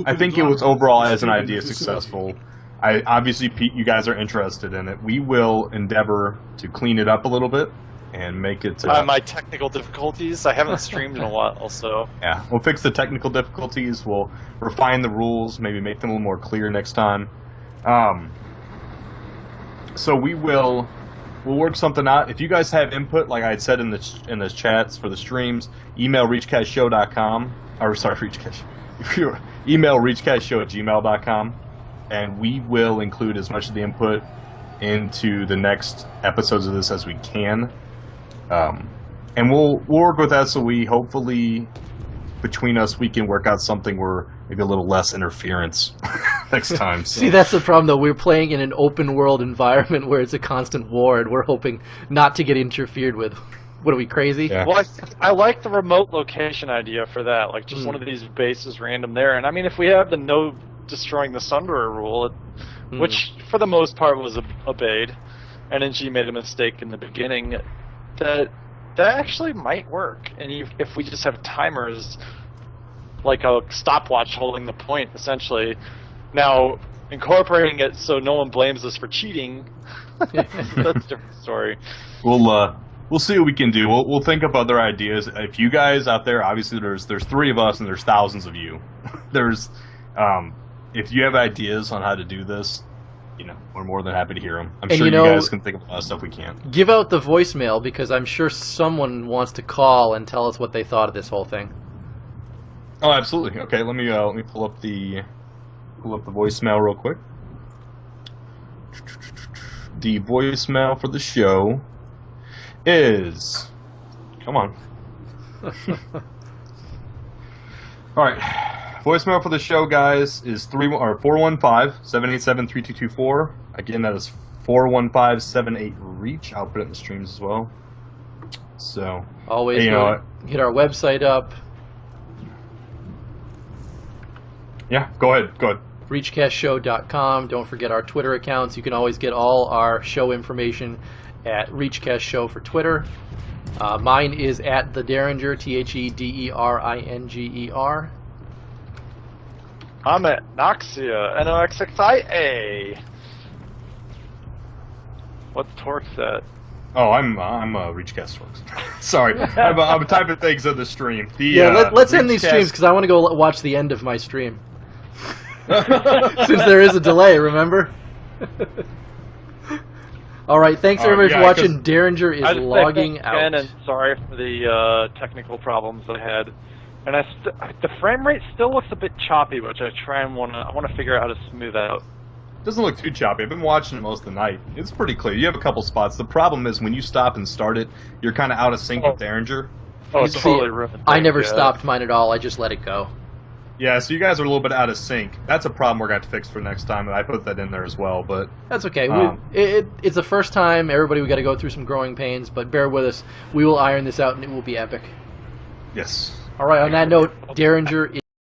S2: I think it was overall as an idea successful. Obviously, Pete, you guys are interested in it. We will endeavor to clean it up a little bit and make it.
S5: My technical difficulties. I haven't streamed in a while, so.
S2: Yeah, we'll fix the technical difficulties. We'll refine the rules, maybe make them a little more clear next time. So we'll work something out. If you guys have input, like I had said in the chats for the streams, email reachcastshow.com. Or sorry, reachcast. Email reachcastshow@gmail.com, and we will include as much of the input into the next episodes of this as we can. And we'll work with that, so we hopefully between us we can work out something where maybe a little less interference next time. So.
S6: See, that's the problem, though. We're playing in an open world environment where it's a constant war, and we're hoping not to get interfered with. What are we, crazy?
S2: Yeah.
S5: Well, I like the remote location idea for that, like just one of these bases random there. And I mean, if we have the no destroying the Sunderer rule, which for the most part was obeyed, and NG made a mistake in the beginning, that actually might work. And if we just have timers, like a stopwatch holding the point, essentially. Now, incorporating it so no one blames us for cheating, that's a different story.
S2: We'll see what we can do. We'll think of other ideas. If you guys out there, obviously there's 3 of us and there's thousands of you. If you have ideas on how to do this, we're more than happy to hear them. I'm sure you guys can think of a lot of stuff we can't.
S6: Give out the voicemail, because I'm sure someone wants to call and tell us what they thought of this whole thing.
S2: Oh, absolutely. Okay, let me pull up the voicemail real quick. The voicemail for the show is, come on. All right, voicemail for the show, guys, is 415-787-3224. Again, that is 415-78-REACH. I'll put it in the streams as well. So
S6: always hit our website up.
S2: Yeah, go ahead.
S6: ReachCastShow.com. Don't forget our Twitter accounts. You can always get all our show information at ReachCast Show for Twitter. Mine is at the Deringer, TheDeringer.
S5: I'm at Noxxia, NOXXIA. What's Torkz at?
S2: Oh, I'm ReachCast Torkz. Sorry, I'm typing things on the stream.
S6: Let's end these streams, because I want to go watch the end of my stream. Since there is a delay, remember? Alright, thanks everybody for watching. Deringer is logging out.
S5: And sorry for the technical problems I had. And the frame rate still looks a bit choppy, which I want to figure out how to smooth out.
S2: It doesn't look too choppy. I've been watching it most of the night. It's pretty clear. You have a couple spots. The problem is when you stop and start it, you're kind of out of sync with Deringer.
S5: Oh, it's totally ruined.
S6: I never stopped mine at all. I just let it go.
S2: Yeah, so you guys are a little bit out of sync. That's a problem we're going to have to fix for next time, and I put that in there as well. But
S6: that's okay. It's the first time. Everybody, we got to go through some growing pains, but bear with us. We will iron this out, and it will be epic.
S2: Yes.
S6: All right. On that note, Deringer